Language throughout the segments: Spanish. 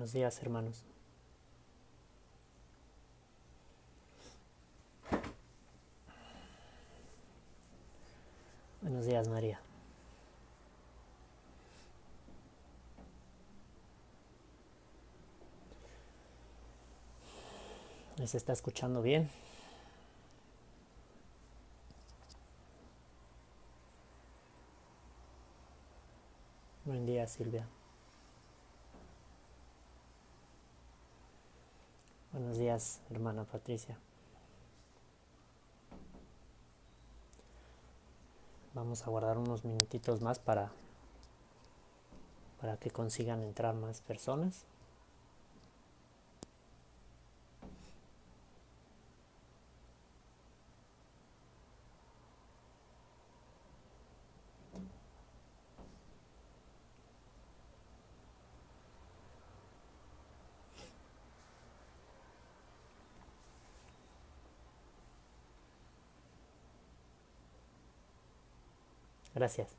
Buenos días, hermanos. Buenos días, María. ¿Me se está escuchando bien? Buen día, Silvia. Buenos días, hermana Patricia. Vamos a guardar unos minutitos más para que consigan entrar más personas. Gracias.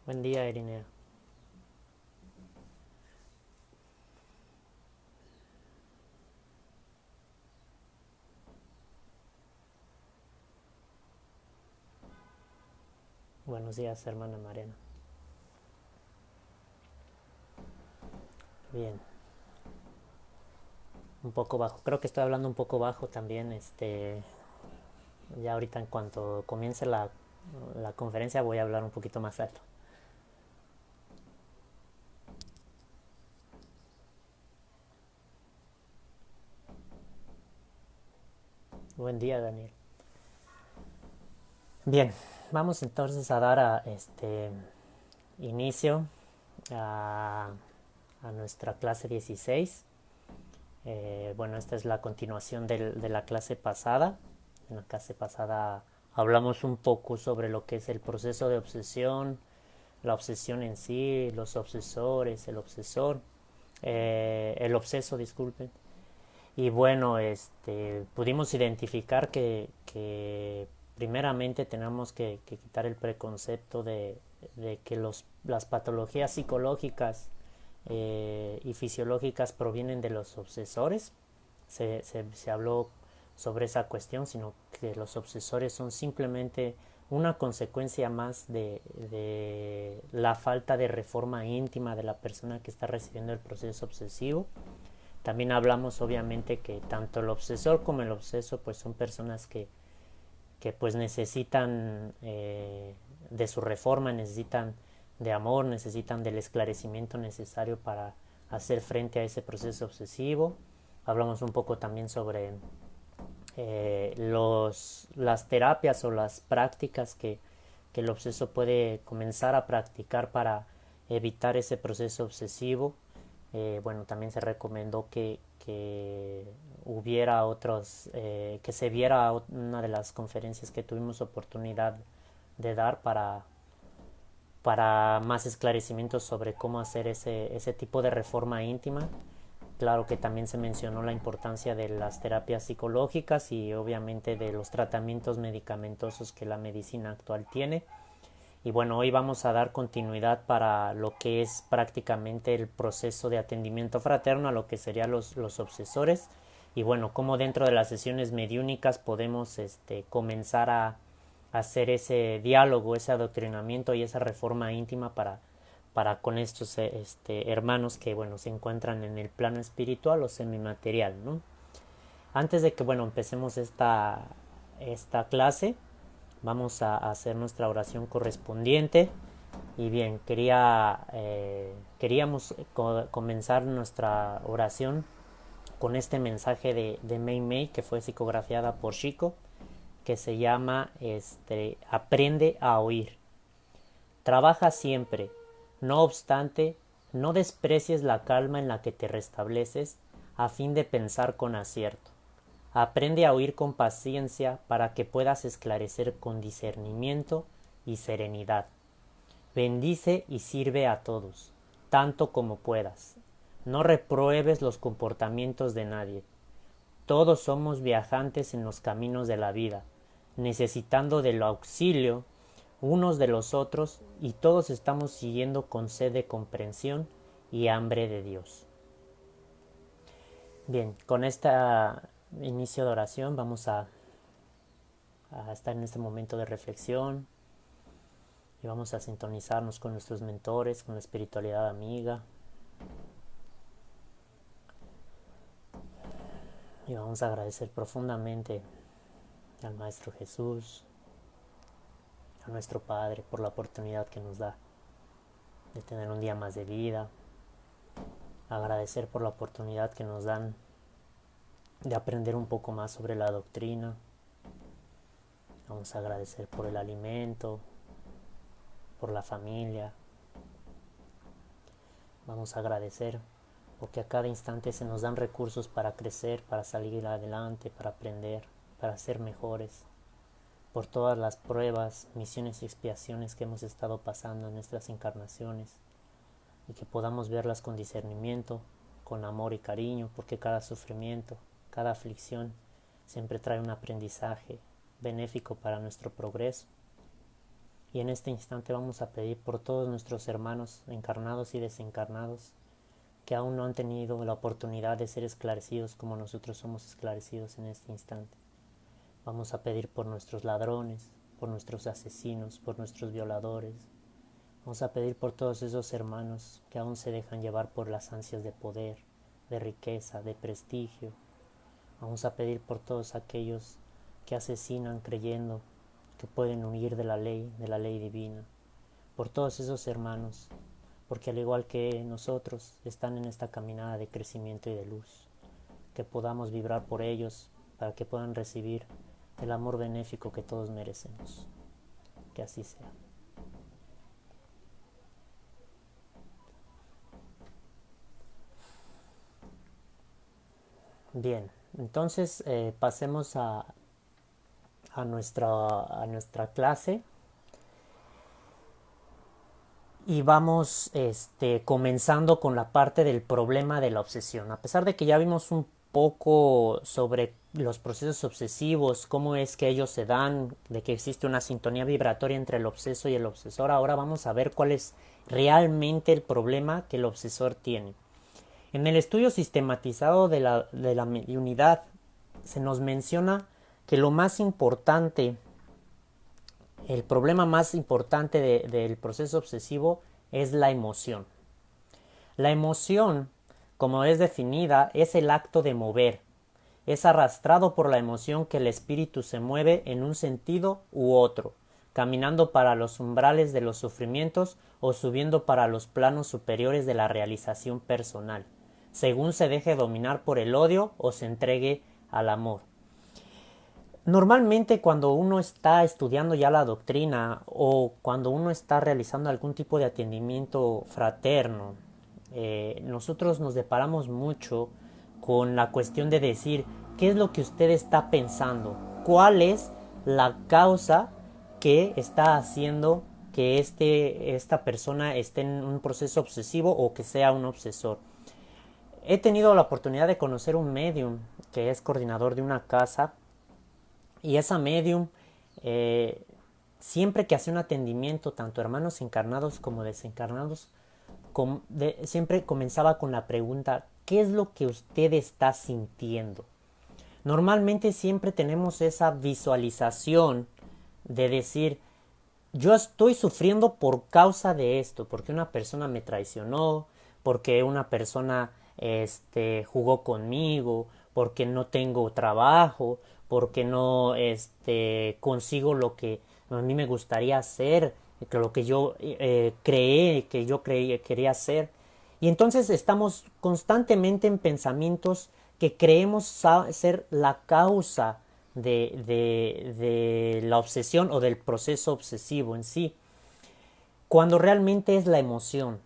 Buen día, Irinea. Buenos días, hermana Mariana. Bien. Un poco bajo. Creo que estoy hablando un poco bajo también. Ya ahorita en cuanto comience la conferencia voy a hablar un poquito más alto. Buen día, Daniel. Bien, vamos entonces a dar inicio a, a nuestra clase 16. Bueno, esta es la continuación de la clase pasada. En la clase pasada hablamos un poco sobre lo que es el proceso de obsesión, la obsesión en sí, los obsesores, el obsesor, el obseso, disculpen. Y bueno, pudimos identificar que primeramente tenemos que quitar el preconcepto de que las patologías psicológicas y fisiológicas provienen de los obsesores. Se habló sobre esa cuestión, sino que los obsesores son simplemente una consecuencia más de la falta de reforma íntima de la persona que está recibiendo el proceso obsesivo. También hablamos obviamente que tanto el obsesor como el obseso pues son personas que pues necesitan de su reforma, necesitan de amor, necesitan del esclarecimiento necesario para hacer frente a ese proceso obsesivo. Hablamos un poco también sobre las terapias o las prácticas que el obseso puede comenzar a practicar para evitar ese proceso obsesivo. Bueno, también se recomendó que hubiera otros, que se viera una de las conferencias que tuvimos oportunidad de dar para más esclarecimientos sobre cómo hacer ese tipo de reforma íntima. Claro que también se mencionó la importancia de las terapias psicológicas y obviamente de los tratamientos medicamentosos que la medicina actual tiene. Y bueno, hoy vamos a dar continuidad para lo que es prácticamente el proceso de atendimiento fraterno a lo que serían los obsesores. Y bueno, cómo dentro de las sesiones mediúnicas podemos comenzar a hacer ese diálogo, ese adoctrinamiento y esa reforma íntima para con estos hermanos que bueno se encuentran en el plano espiritual o semimaterial, ¿no? Antes de que bueno empecemos esta clase, vamos a hacer nuestra oración correspondiente. Y bien, queríamos comenzar nuestra oración con este mensaje de Mei Mei que fue psicografiada por Chico, que se llama Aprende a oír. Trabaja siempre, no obstante, no desprecies la calma en la que te restableces a fin de pensar con acierto. Aprende a oír con paciencia para que puedas esclarecer con discernimiento y serenidad. Bendice y sirve a todos, tanto como puedas. No repruebes los comportamientos de nadie. Todos somos viajantes en los caminos de la vida, necesitando del auxilio unos de los otros, y todos estamos siguiendo con sed de comprensión y hambre de Dios. Bien, con este inicio de oración vamos a estar en este momento de reflexión y vamos a sintonizarnos con nuestros mentores, con la espiritualidad amiga. Y vamos a agradecer profundamente al Maestro Jesús, a nuestro Padre, por la oportunidad que nos da de tener un día más de vida. Agradecer por la oportunidad que nos dan de aprender un poco más sobre la doctrina. Vamos a agradecer por el alimento, por la familia. Vamos a agradecer porque a cada instante se nos dan recursos para crecer, para salir adelante, para aprender, para ser mejores. Por todas las pruebas, misiones y expiaciones que hemos estado pasando en nuestras encarnaciones, y que podamos verlas con discernimiento, con amor y cariño, porque cada sufrimiento, cada aflicción siempre trae un aprendizaje benéfico para nuestro progreso. Y en este instante vamos a pedir por todos nuestros hermanos encarnados y desencarnados que aún no han tenido la oportunidad de ser esclarecidos como nosotros somos esclarecidos en este instante. Vamos a pedir por nuestros ladrones, por nuestros asesinos, por nuestros violadores. Vamos a pedir por todos esos hermanos que aún se dejan llevar por las ansias de poder, de riqueza, de prestigio. Vamos a pedir por todos aquellos que asesinan creyendo que pueden huir de la ley divina. Por todos esos hermanos, porque al igual que nosotros están en esta caminada de crecimiento y de luz. Que podamos vibrar por ellos para que puedan recibir el amor benéfico que todos merecemos. Que así sea. Bien, entonces pasemos a nuestra clase y vamos comenzando con la parte del problema de la obsesión. A pesar de que ya vimos un poco sobre los procesos obsesivos, cómo es que ellos se dan, de que existe una sintonía vibratoria entre el obseso y el obsesor, ahora vamos a ver cuál es realmente el problema que el obsesor tiene. En el estudio sistematizado de la mediunidad se nos menciona que lo más importante, el problema más importante del proceso obsesivo es la emoción. La emoción, como es definida, es el acto de mover. Es arrastrado por la emoción que el espíritu se mueve en un sentido u otro, caminando para los umbrales de los sufrimientos o subiendo para los planos superiores de la realización personal, según se deje dominar por el odio o se entregue al amor. Normalmente cuando uno está estudiando ya la doctrina o cuando uno está realizando algún tipo de atendimiento fraterno, nosotros nos deparamos mucho con la cuestión de decir qué es lo que usted está pensando, cuál es la causa que está haciendo que esta persona esté en un proceso obsesivo o que sea un obsesor. He tenido la oportunidad de conocer un medium que es coordinador de una casa, y esa medium siempre que hace un atendimiento, tanto hermanos encarnados como desencarnados, siempre comenzaba con la pregunta: ¿qué es lo que usted está sintiendo? Normalmente siempre tenemos esa visualización de decir: yo estoy sufriendo por causa de esto, porque una persona me traicionó, porque una persona jugó conmigo, porque no tengo trabajo, porque no consigo lo que a mí me gustaría hacer, lo que yo quería hacer. Y entonces estamos constantemente en pensamientos que creemos ser la causa de la obsesión o del proceso obsesivo en sí, cuando realmente es la emoción.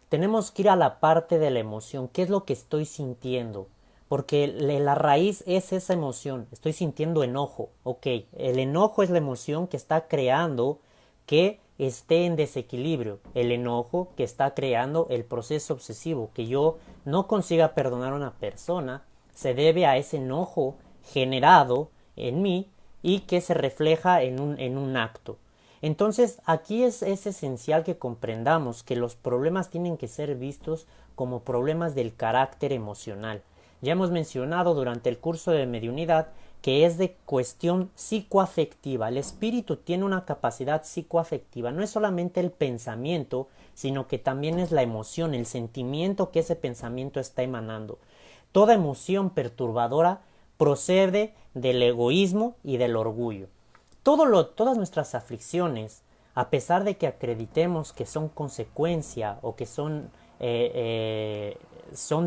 Tenemos que ir a la parte de la emoción. ¿Qué es lo que estoy sintiendo? Porque la raíz es esa emoción. Estoy sintiendo enojo. Ok, el enojo es la emoción que está creando que esté en desequilibrio. El enojo que está creando el proceso obsesivo. Que yo no consiga perdonar a una persona se debe a ese enojo generado en mí y que se refleja en un acto. Entonces, aquí es esencial que comprendamos que los problemas tienen que ser vistos como problemas del carácter emocional. Ya hemos mencionado durante el curso de mediunidad que es de cuestión psicoafectiva. El espíritu tiene una capacidad psicoafectiva. No es solamente el pensamiento, sino que también es la emoción, el sentimiento que ese pensamiento está emanando. Toda emoción perturbadora procede del egoísmo y del orgullo. Todas nuestras aflicciones, a pesar de que acreditemos que son consecuencia o que son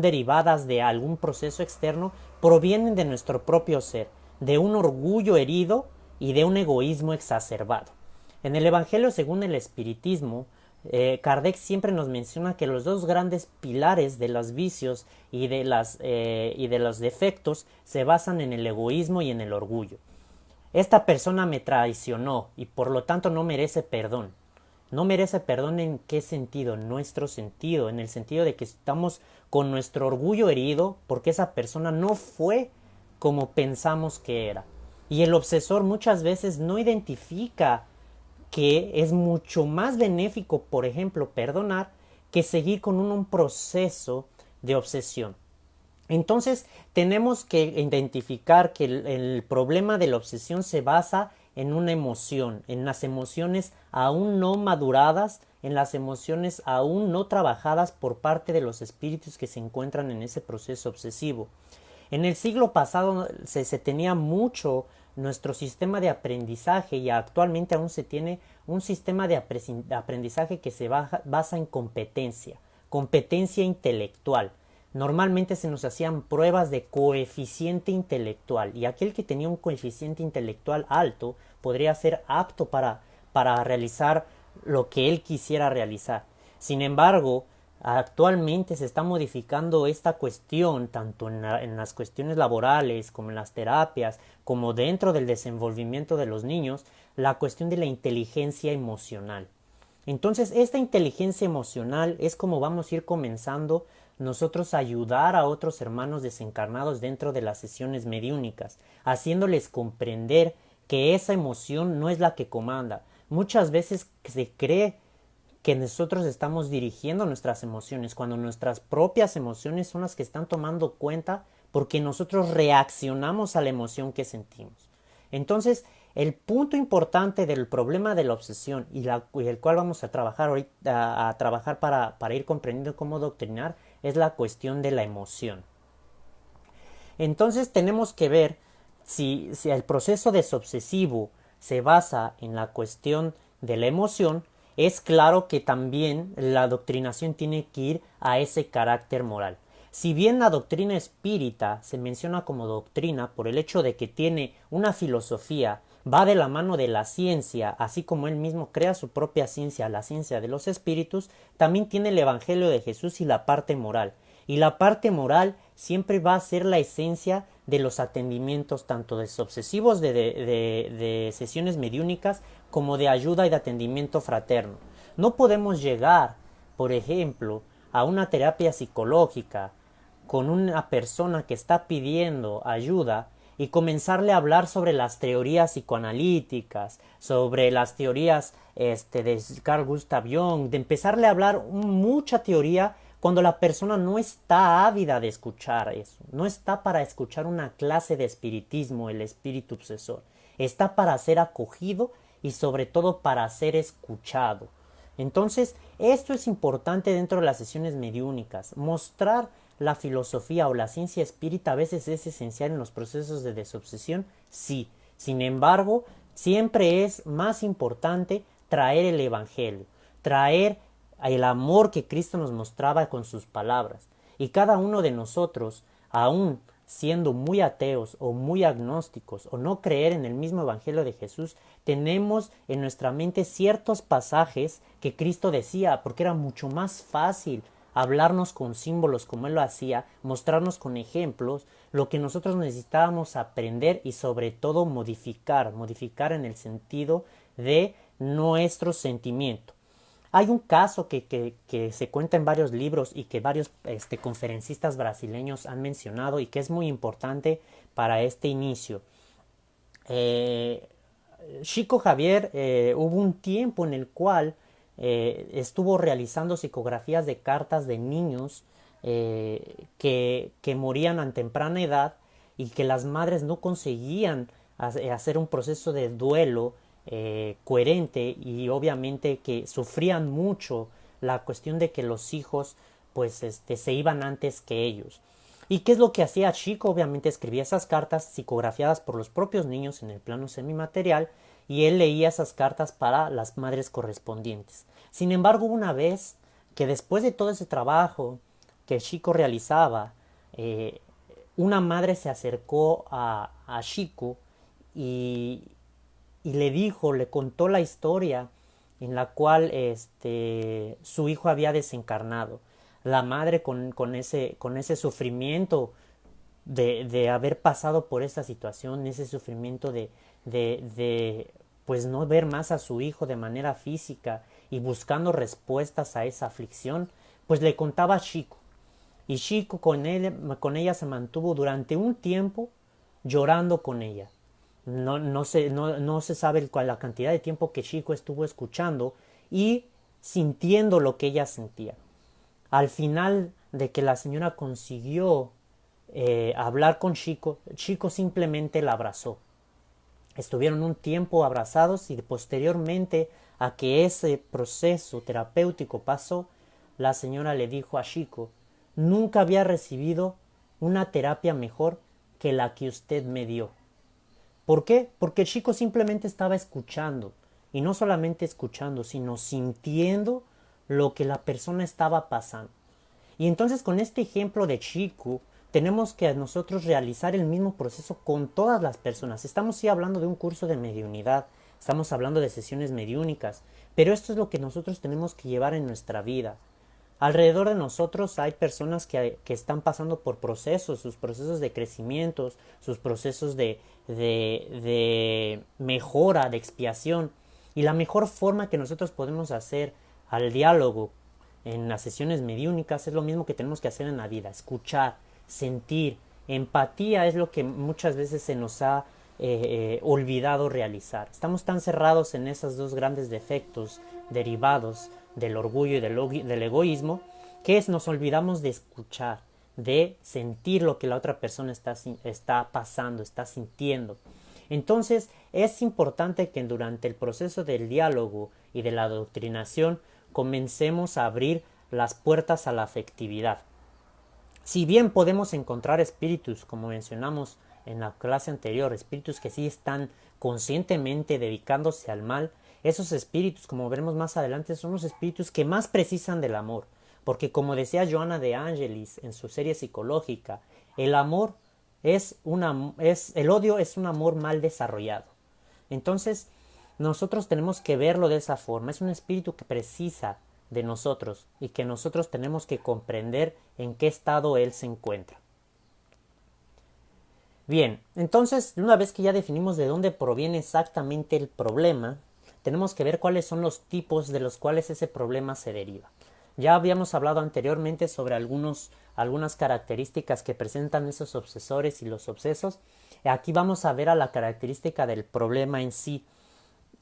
derivadas de algún proceso externo, provienen de nuestro propio ser, de un orgullo herido y de un egoísmo exacerbado. En el Evangelio según el Espiritismo, Kardec siempre nos menciona que los dos grandes pilares de los vicios y de los defectos se basan en el egoísmo y en el orgullo. Esta persona me traicionó y por lo tanto no merece perdón. No merece perdón ¿en qué sentido? En nuestro sentido, en el sentido de que estamos con nuestro orgullo herido porque esa persona no fue como pensamos que era. Y el obsesor muchas veces no identifica que es mucho más benéfico, por ejemplo, perdonar, que seguir con un proceso de obsesión. Entonces tenemos que identificar que el problema de la obsesión se basa en una emoción, en las emociones aún no maduradas, en las emociones aún no trabajadas por parte de los espíritus que se encuentran en ese proceso obsesivo. En el siglo pasado se tenía mucho nuestro sistema de aprendizaje y actualmente aún se tiene un sistema de aprendizaje que se basa en competencia intelectual. Normalmente se nos hacían pruebas de coeficiente intelectual y aquel que tenía un coeficiente intelectual alto podría ser apto para realizar lo que él quisiera realizar. Sin embargo, actualmente se está modificando esta cuestión tanto en las cuestiones laborales como en las terapias, como dentro del desenvolvimiento de los niños, la cuestión de la inteligencia emocional. Entonces, esta inteligencia emocional es como vamos a ir comenzando nosotros a ayudar a otros hermanos desencarnados dentro de las sesiones mediúnicas, haciéndoles comprender que esa emoción no es la que comanda. Muchas veces se cree que nosotros estamos dirigiendo nuestras emociones, cuando nuestras propias emociones son las que están tomando cuenta porque nosotros reaccionamos a la emoción que sentimos. Entonces, el punto importante del problema de la obsesión y el cual vamos a trabajar ahorita, para ir comprendiendo cómo doctrinar, es la cuestión de la emoción. Entonces tenemos que ver si el proceso desobsesivo se basa en la cuestión de la emoción. Es claro que también la doctrinación tiene que ir a ese carácter moral. Si bien la doctrina espírita se menciona como doctrina por el hecho de que tiene una filosofía, va de la mano de la ciencia, así como él mismo crea su propia ciencia, la ciencia de los espíritus, también tiene el Evangelio de Jesús y la parte moral. Y la parte moral siempre va a ser la esencia de los atendimientos tanto desobsesivos de sesiones mediúnicas como de ayuda y de atendimiento fraterno. No podemos llegar, por ejemplo, a una terapia psicológica con una persona que está pidiendo ayuda y comenzarle a hablar sobre las teorías psicoanalíticas, sobre las teorías de Carl Gustav Jung, de empezarle a hablar mucha teoría cuando la persona no está ávida de escuchar eso, no está para escuchar una clase de espiritismo, el espíritu obsesor, está para ser acogido y sobre todo para ser escuchado. Entonces, esto es importante dentro de las sesiones mediúnicas, mostrar la filosofía o la ciencia espírita a veces es esencial en los procesos de desobsesión, sí. Sin embargo, siempre es más importante traer el Evangelio, traer el amor que Cristo nos mostraba con sus palabras. Y cada uno de nosotros, aún siendo muy ateos o muy agnósticos o no creer en el mismo Evangelio de Jesús, tenemos en nuestra mente ciertos pasajes que Cristo decía, porque era mucho más fácil hablarnos con símbolos como Él lo hacía, mostrarnos con ejemplos, lo que nosotros necesitábamos aprender y sobre todo modificar en el sentido de nuestro sentimiento. Hay un caso que se cuenta en varios libros y que varios conferencistas brasileños han mencionado y que es muy importante para este inicio. Chico Javier hubo un tiempo en el cual estuvo realizando psicografías de cartas de niños que morían a temprana edad y que las madres no conseguían hacer un proceso de duelo coherente, y obviamente que sufrían mucho la cuestión de que los hijos pues se iban antes que ellos. ¿Y qué es lo que hacía Chico? Obviamente escribía esas cartas psicografiadas por los propios niños en el plano semimaterial, y él leía esas cartas para las madres correspondientes. Sin embargo, una vez que después de todo ese trabajo que Chico realizaba, eh, una madre se acercó a Chico y, y le dijo, le contó la historia en la cual su hijo había desencarnado. La madre con ese sufrimiento de haber pasado por esta situación, ese sufrimiento de pues no ver más a su hijo de manera física y buscando respuestas a esa aflicción, pues le contaba a Chico. Y Chico con ella se mantuvo durante un tiempo llorando con ella. No se sabe la cantidad de tiempo que Chico estuvo escuchando y sintiendo lo que ella sentía. Al final de que la señora consiguió hablar con Chico, Chico simplemente la abrazó. Estuvieron un tiempo abrazados y posteriormente a que ese proceso terapéutico pasó, la señora le dijo a Chico: nunca había recibido una terapia mejor que la que usted me dio. ¿Por qué? Porque Chico simplemente estaba escuchando, y no solamente escuchando, sino sintiendo lo que la persona estaba pasando. Y entonces con este ejemplo de Chico tenemos que nosotros realizar el mismo proceso con todas las personas. Estamos sí hablando de un curso de mediunidad, estamos hablando de sesiones mediúnicas, pero esto es lo que nosotros tenemos que llevar en nuestra vida. Alrededor de nosotros hay personas que están pasando por procesos, sus procesos de crecimiento, sus procesos de mejora, de expiación. Y la mejor forma que nosotros podemos hacer al diálogo en las sesiones mediúnicas es lo mismo que tenemos que hacer en la vida: escuchar, sentir. Empatía es lo que muchas veces se nos ha olvidado realizar. Estamos tan cerrados en esos dos grandes defectos derivados del orgullo y del egoísmo, que nos olvidamos de escuchar, de sentir lo que la otra persona está pasando, está sintiendo. Entonces es importante que durante el proceso del diálogo y de la adoctrinación comencemos a abrir las puertas a la afectividad. Si bien podemos encontrar espíritus, como mencionamos en la clase anterior, espíritus que sí están conscientemente dedicándose al mal, esos espíritus, como veremos más adelante, son los espíritus que más precisan del amor. Porque como decía Joana de Angelis en su serie psicológica, el amor el odio es un amor mal desarrollado. Entonces, nosotros tenemos que verlo de esa forma. Es un espíritu que precisa de nosotros y que nosotros tenemos que comprender en qué estado él se encuentra. Bien, entonces, una vez que ya definimos de dónde proviene exactamente el problema, tenemos que ver cuáles son los tipos de los cuales ese problema se deriva. Ya habíamos hablado anteriormente sobre algunas características que presentan esos obsesores y los obsesos. Aquí vamos a ver a la característica del problema en sí.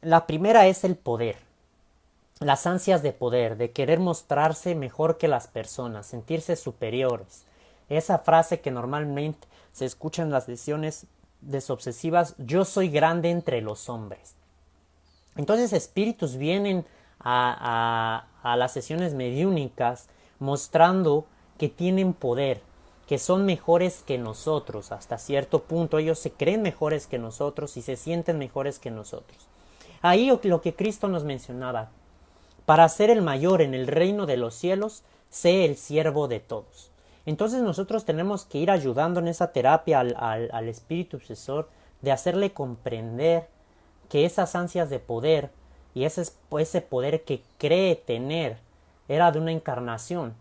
La primera es el poder. Las ansias de poder, de querer mostrarse mejor que las personas, sentirse superiores. Esa frase que normalmente se escucha en las sesiones desobsesivas: yo soy grande entre los hombres. Entonces espíritus vienen a las sesiones mediúnicas mostrando que tienen poder, que son mejores que nosotros. Hasta cierto punto ellos se creen mejores que nosotros y se sienten mejores que nosotros. Ahí lo que Cristo nos mencionaba: para ser el mayor en el reino de los cielos, sé el siervo de todos. Entonces nosotros tenemos que ir ayudando en esa terapia al espíritu obsesor, de hacerle comprender que esas ansias de poder y ese poder que cree tener era de una encarnación.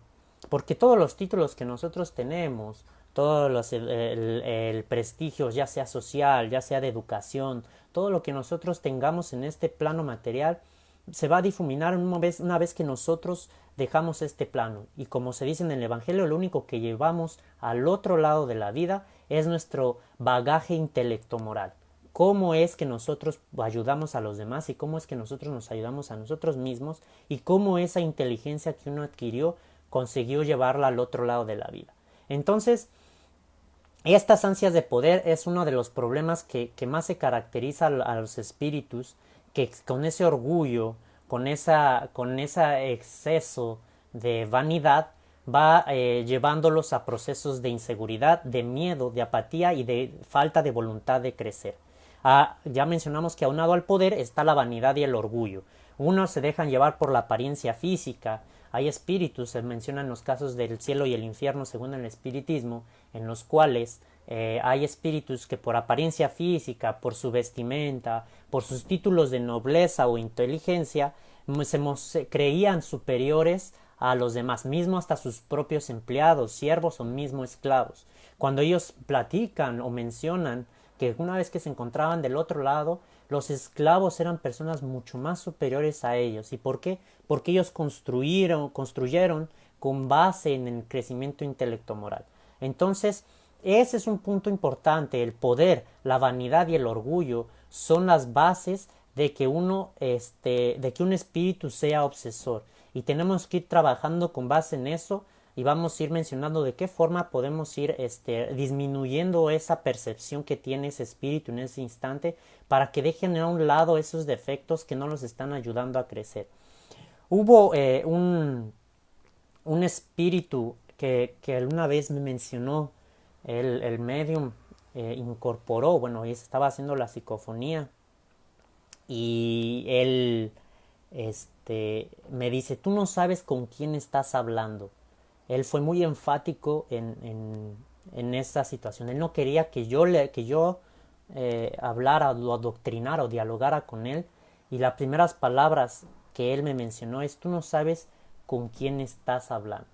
Porque todos los títulos que nosotros tenemos, todos el prestigio, ya sea social, ya sea de educación, todo lo que nosotros tengamos en este plano material, se va a difuminar una vez que nosotros dejamos este plano. Y como se dice en el Evangelio, lo único que llevamos al otro lado de la vida es nuestro bagaje intelecto-moral. cómo es que nosotros ayudamos a los demás y cómo es que nosotros nos ayudamos a nosotros mismos y cómo esa inteligencia que uno adquirió consiguió llevarla al otro lado de la vida. Entonces, estas ansias de poder es uno de los problemas que más se caracteriza a los espíritus, que con ese orgullo, con ese exceso de vanidad, va llevándolos a procesos de inseguridad, de miedo, de apatía y de falta de voluntad de crecer. Ya mencionamos que aunado al poder está la vanidad y el orgullo. Unos se dejan llevar por la apariencia física. Hay espíritus, se mencionan los casos del cielo y el infierno según el espiritismo, en los cuales hay espíritus que por apariencia física, por su vestimenta, por sus títulos de nobleza o inteligencia, se creían superiores a los demás, mismo hasta sus propios empleados, siervos o mismo esclavos. Cuando ellos platican o mencionan que una vez que se encontraban del otro lado, los esclavos eran personas mucho más superiores a ellos. ¿Y por qué? Porque ellos construyeron con base en el crecimiento intelecto moral. Entonces, ese es un punto importante. El poder, la vanidad y el orgullo son las bases de que de que un espíritu sea obsesor. Y tenemos que ir trabajando con base en eso y vamos a ir mencionando de qué forma podemos ir disminuyendo esa percepción que tiene ese espíritu en ese instante para que dejen a un lado esos defectos que no los están ayudando a crecer. Hubo un espíritu que alguna vez me mencionó el medium, incorporó, bueno, estaba haciendo la psicofonía y él me dice, tú no sabes con quién estás hablando. Él fue muy enfático en esa situación. Él no quería que yo hablara o adoctrinara o dialogara con él. Y las primeras palabras que él me mencionó es, tú no sabes con quién estás hablando.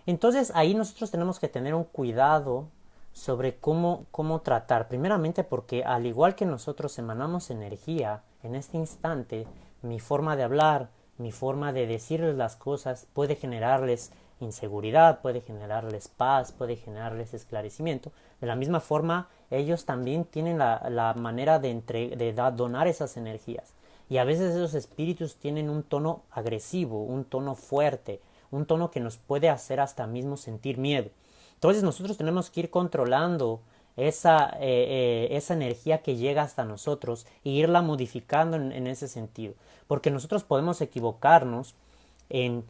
Entonces ahí nosotros tenemos que tener un cuidado sobre cómo tratar. Primeramente porque al igual que nosotros emanamos energía en este instante, mi forma de hablar, mi forma de decirles las cosas puede generarles inseguridad, puede generarles paz, puede generarles esclarecimiento. De la misma forma, ellos también tienen la manera de donar esas energías. Y a veces esos espíritus tienen un tono agresivo, un tono fuerte, un tono que nos puede hacer hasta mismo sentir miedo. Entonces nosotros tenemos que ir controlando esa energía que llega hasta nosotros e irla modificando en ese sentido. Porque nosotros podemos equivocarnos en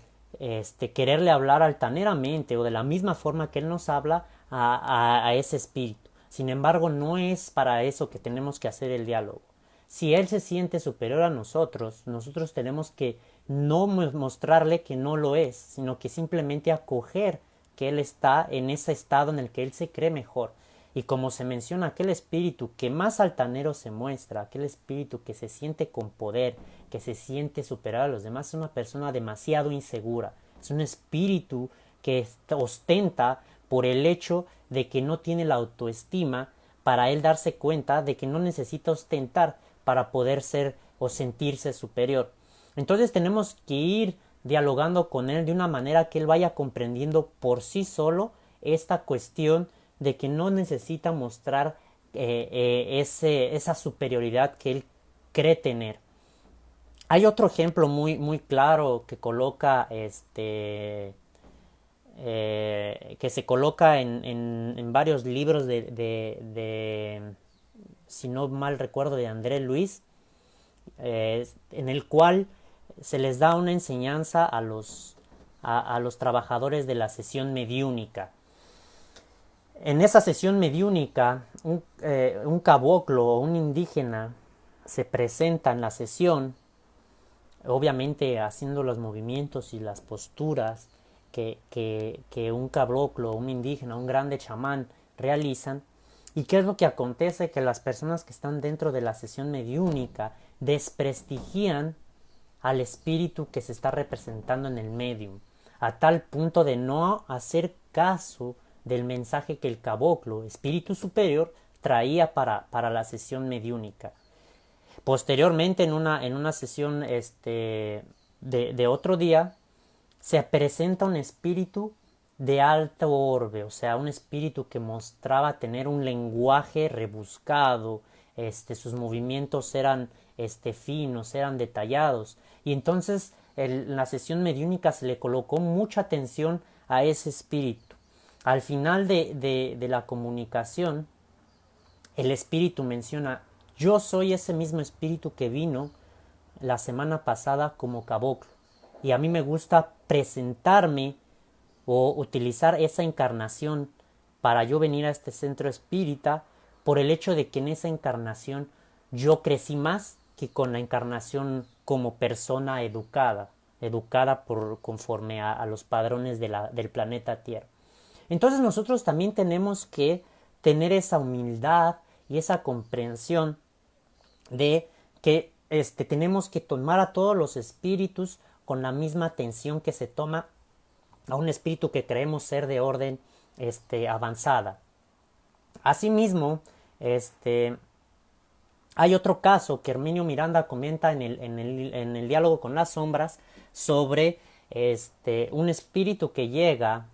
quererle hablar altaneramente o de la misma forma que él nos habla a ese espíritu. Sin embargo, no es para eso que tenemos que hacer el diálogo. Si él se siente superior a nosotros, nosotros tenemos que no mostrarle que no lo es, sino que simplemente acoger que él está en ese estado en el que él se cree mejor. Y como se menciona, aquel espíritu que más altanero se muestra, aquel espíritu que se siente con poder, que se siente superior a los demás, es una persona demasiado insegura. Es un espíritu que ostenta por el hecho de que no tiene la autoestima para él darse cuenta de que no necesita ostentar para poder ser o sentirse superior. Entonces tenemos que ir dialogando con él de una manera que él vaya comprendiendo por sí solo esta cuestión de que no necesita mostrar esa superioridad que él cree tener. Hay otro ejemplo muy claro que coloca que se coloca en varios libros si no mal recuerdo, de André Luis, en el cual se les da una enseñanza a los trabajadores de la sesión mediúnica. En esa sesión mediúnica, un caboclo o un indígena se presenta en la sesión, obviamente haciendo los movimientos y las posturas que un caboclo, un indígena, un grande chamán realizan. ¿Y qué es lo que acontece? Que las personas que están dentro de la sesión mediúnica desprestigian al espíritu que se está representando en el medium, a tal punto de no hacer caso del mensaje que el caboclo, espíritu superior, traía para la sesión mediúnica. Posteriormente, en una sesión de otro día, se presenta un espíritu de alto orbe, o sea, un espíritu que mostraba tener un lenguaje rebuscado, sus movimientos eran finos, eran detallados. Y entonces en la sesión mediúnica se le colocó mucha atención a ese espíritu. Al final de la comunicación, el espíritu menciona: yo soy ese mismo espíritu que vino la semana pasada como caboclo, y a mí me gusta presentarme o utilizar esa encarnación para yo venir a este centro espírita, por el hecho de que en esa encarnación yo crecí más que con la encarnación como persona educada conforme a los padrones del planeta Tierra. Entonces nosotros también tenemos que tener esa humildad y esa comprensión de que tenemos que tomar a todos los espíritus con la misma atención que se toma a un espíritu que creemos ser de orden avanzada. Asimismo, hay otro caso que Herminio Miranda comenta en el diálogo con las sombras sobre un espíritu que llega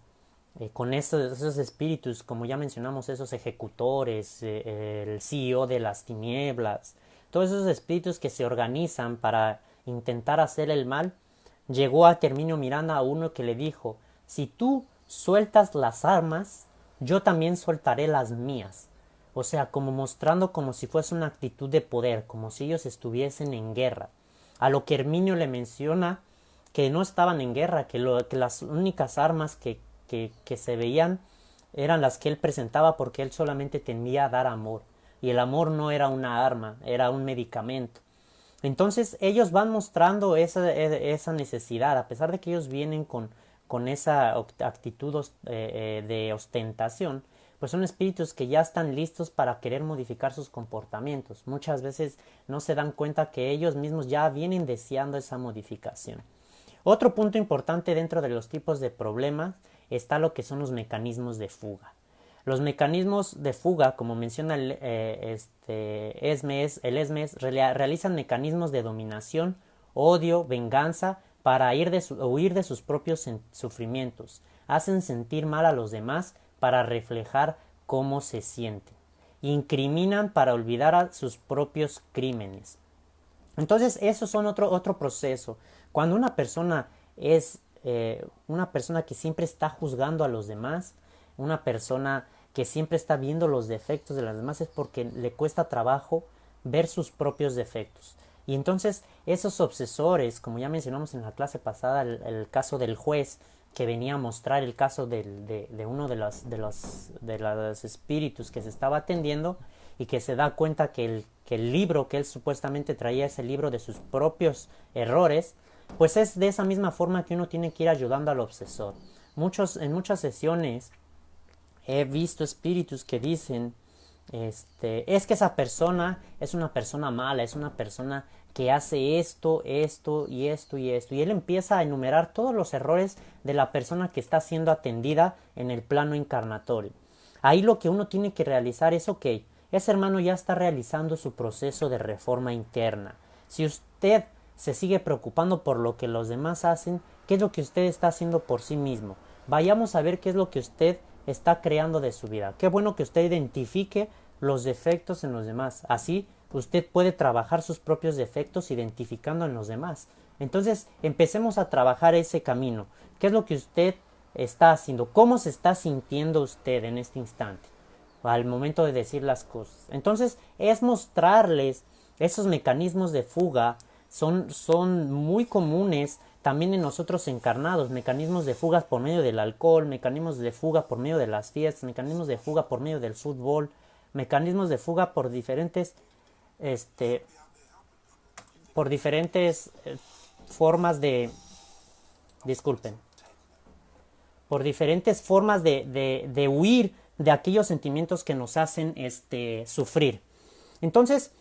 con esos espíritus, como ya mencionamos, esos ejecutores, el CEO de las tinieblas, todos esos espíritus que se organizan para intentar hacer el mal. Llegó a Herminio Miranda a uno que le dijo: si tú sueltas las armas, yo también soltaré las mías. O sea, como mostrando como si fuese una actitud de poder, como si ellos estuviesen en guerra. A lo que Herminio le menciona que no estaban en guerra, que las únicas armas que se veían eran las que él presentaba, porque él solamente tendía a dar amor. Y el amor no era una arma, era un medicamento. Entonces ellos van mostrando esa necesidad, a pesar de que ellos vienen con esa actitud de ostentación, pues son espíritus que ya están listos para querer modificar sus comportamientos. Muchas veces no se dan cuenta que ellos mismos ya vienen deseando esa modificación. Otro punto importante dentro de los tipos de problemas está lo que son los mecanismos de fuga. Los mecanismos de fuga, como menciona el ESMES, realizan mecanismos de dominación, odio, venganza, para huir de sus propios sufrimientos. Hacen sentir mal a los demás para reflejar cómo se sienten. Incriminan para olvidar a sus propios crímenes. Entonces, esos son otro proceso. Cuando una persona es una persona que siempre está juzgando a los demás, una persona que siempre está viendo los defectos de los demás, es porque le cuesta trabajo ver sus propios defectos. Y entonces esos obsesores, como ya mencionamos en la clase pasada, el caso del juez que venía a mostrar el caso de uno de los espíritus que se estaba atendiendo, y que se da cuenta que el libro que él supuestamente traía es el libro de sus propios errores, pues es de esa misma forma que uno tiene que ir ayudando al obsesor. En muchas sesiones he visto espíritus que dicen, es que esa persona es una persona mala, es una persona que hace esto, esto y esto y esto. Y él empieza a enumerar todos los errores de la persona que está siendo atendida en el plano encarnatorio. Ahí lo que uno tiene que realizar es, ok, ese hermano ya está realizando su proceso de reforma interna. Si usted se sigue preocupando por lo que los demás hacen, ¿qué es lo que usted está haciendo por sí mismo? Vayamos a ver qué es lo que usted está creando de su vida. Qué bueno que usted identifique los defectos en los demás. Así usted puede trabajar sus propios defectos identificando en los demás. Entonces empecemos a trabajar ese camino. ¿Qué es lo que usted está haciendo? ¿Cómo se está sintiendo usted en este instante al momento de decir las cosas? Entonces es mostrarles esos mecanismos de fuga. Son muy comunes también en nosotros encarnados, mecanismos de fuga por medio del alcohol, mecanismos de fuga por medio de las fiestas, mecanismos de fuga por medio del fútbol, mecanismos de fuga por diferentes formas de, disculpen, por diferentes formas de huir de aquellos sentimientos que nos hacen sufrir. Entonces,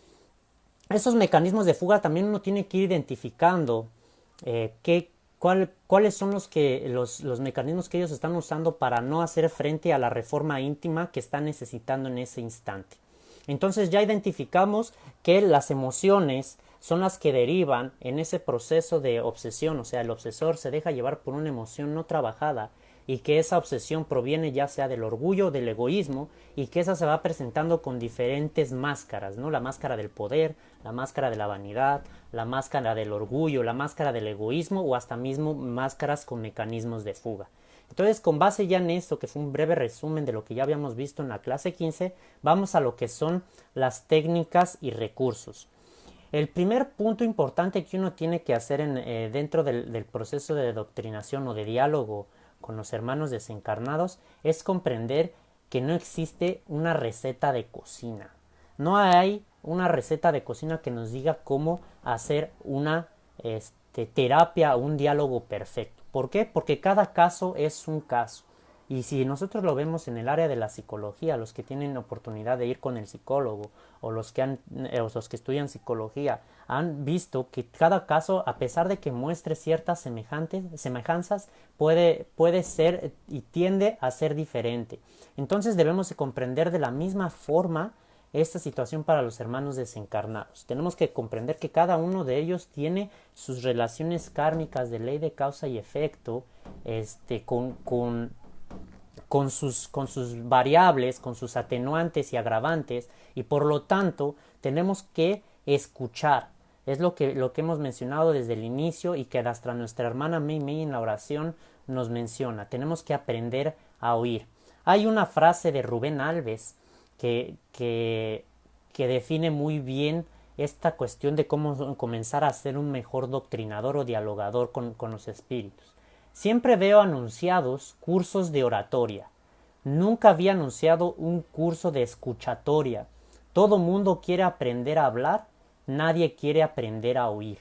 esos mecanismos de fuga también uno tiene que ir identificando cuáles son los mecanismos que ellos están usando para no hacer frente a la reforma íntima que están necesitando en ese instante. Entonces ya identificamos que las emociones son las que derivan en ese proceso de obsesión. O sea, el obsesor se deja llevar por una emoción no trabajada, y que esa obsesión proviene ya sea del orgullo o del egoísmo, y que esa se va presentando con diferentes máscaras, ¿no? La máscara del poder, la máscara de la vanidad, la máscara del orgullo, la máscara del egoísmo, o hasta mismo máscaras con mecanismos de fuga. Entonces, con base ya en esto, que fue un breve resumen de lo que ya habíamos visto en la clase 15, vamos a lo que son las técnicas y recursos. El primer punto importante que uno tiene que hacer dentro del proceso de doctrinación o de diálogo con los hermanos desencarnados es comprender que no existe una receta de cocina. No hay una receta de cocina que nos diga cómo hacer una terapia o un diálogo perfecto. ¿Por qué? Porque cada caso es un caso. Y si nosotros lo vemos en el área de la psicología, los que tienen oportunidad de ir con el psicólogo o los que estudian psicología han visto que cada caso, a pesar de que muestre ciertas semejanzas, puede ser y tiende a ser diferente. Entonces debemos de comprender de la misma forma esta situación para los hermanos desencarnados. Tenemos que comprender que cada uno de ellos tiene sus relaciones kármicas de ley de causa y efecto, con sus variables, con sus atenuantes y agravantes, y por lo tanto tenemos que escuchar. Es lo que hemos mencionado desde el inicio y que hasta nuestra hermana Mei Mei en la oración nos menciona. Tenemos que aprender a oír. Hay una frase de Rubén Alves que define muy bien esta cuestión de cómo comenzar a ser un mejor doctrinador o dialogador con los espíritus. Siempre veo anunciados cursos de oratoria. Nunca había anunciado un curso de escuchatoria. Todo mundo quiere aprender a hablar, nadie quiere aprender a oír.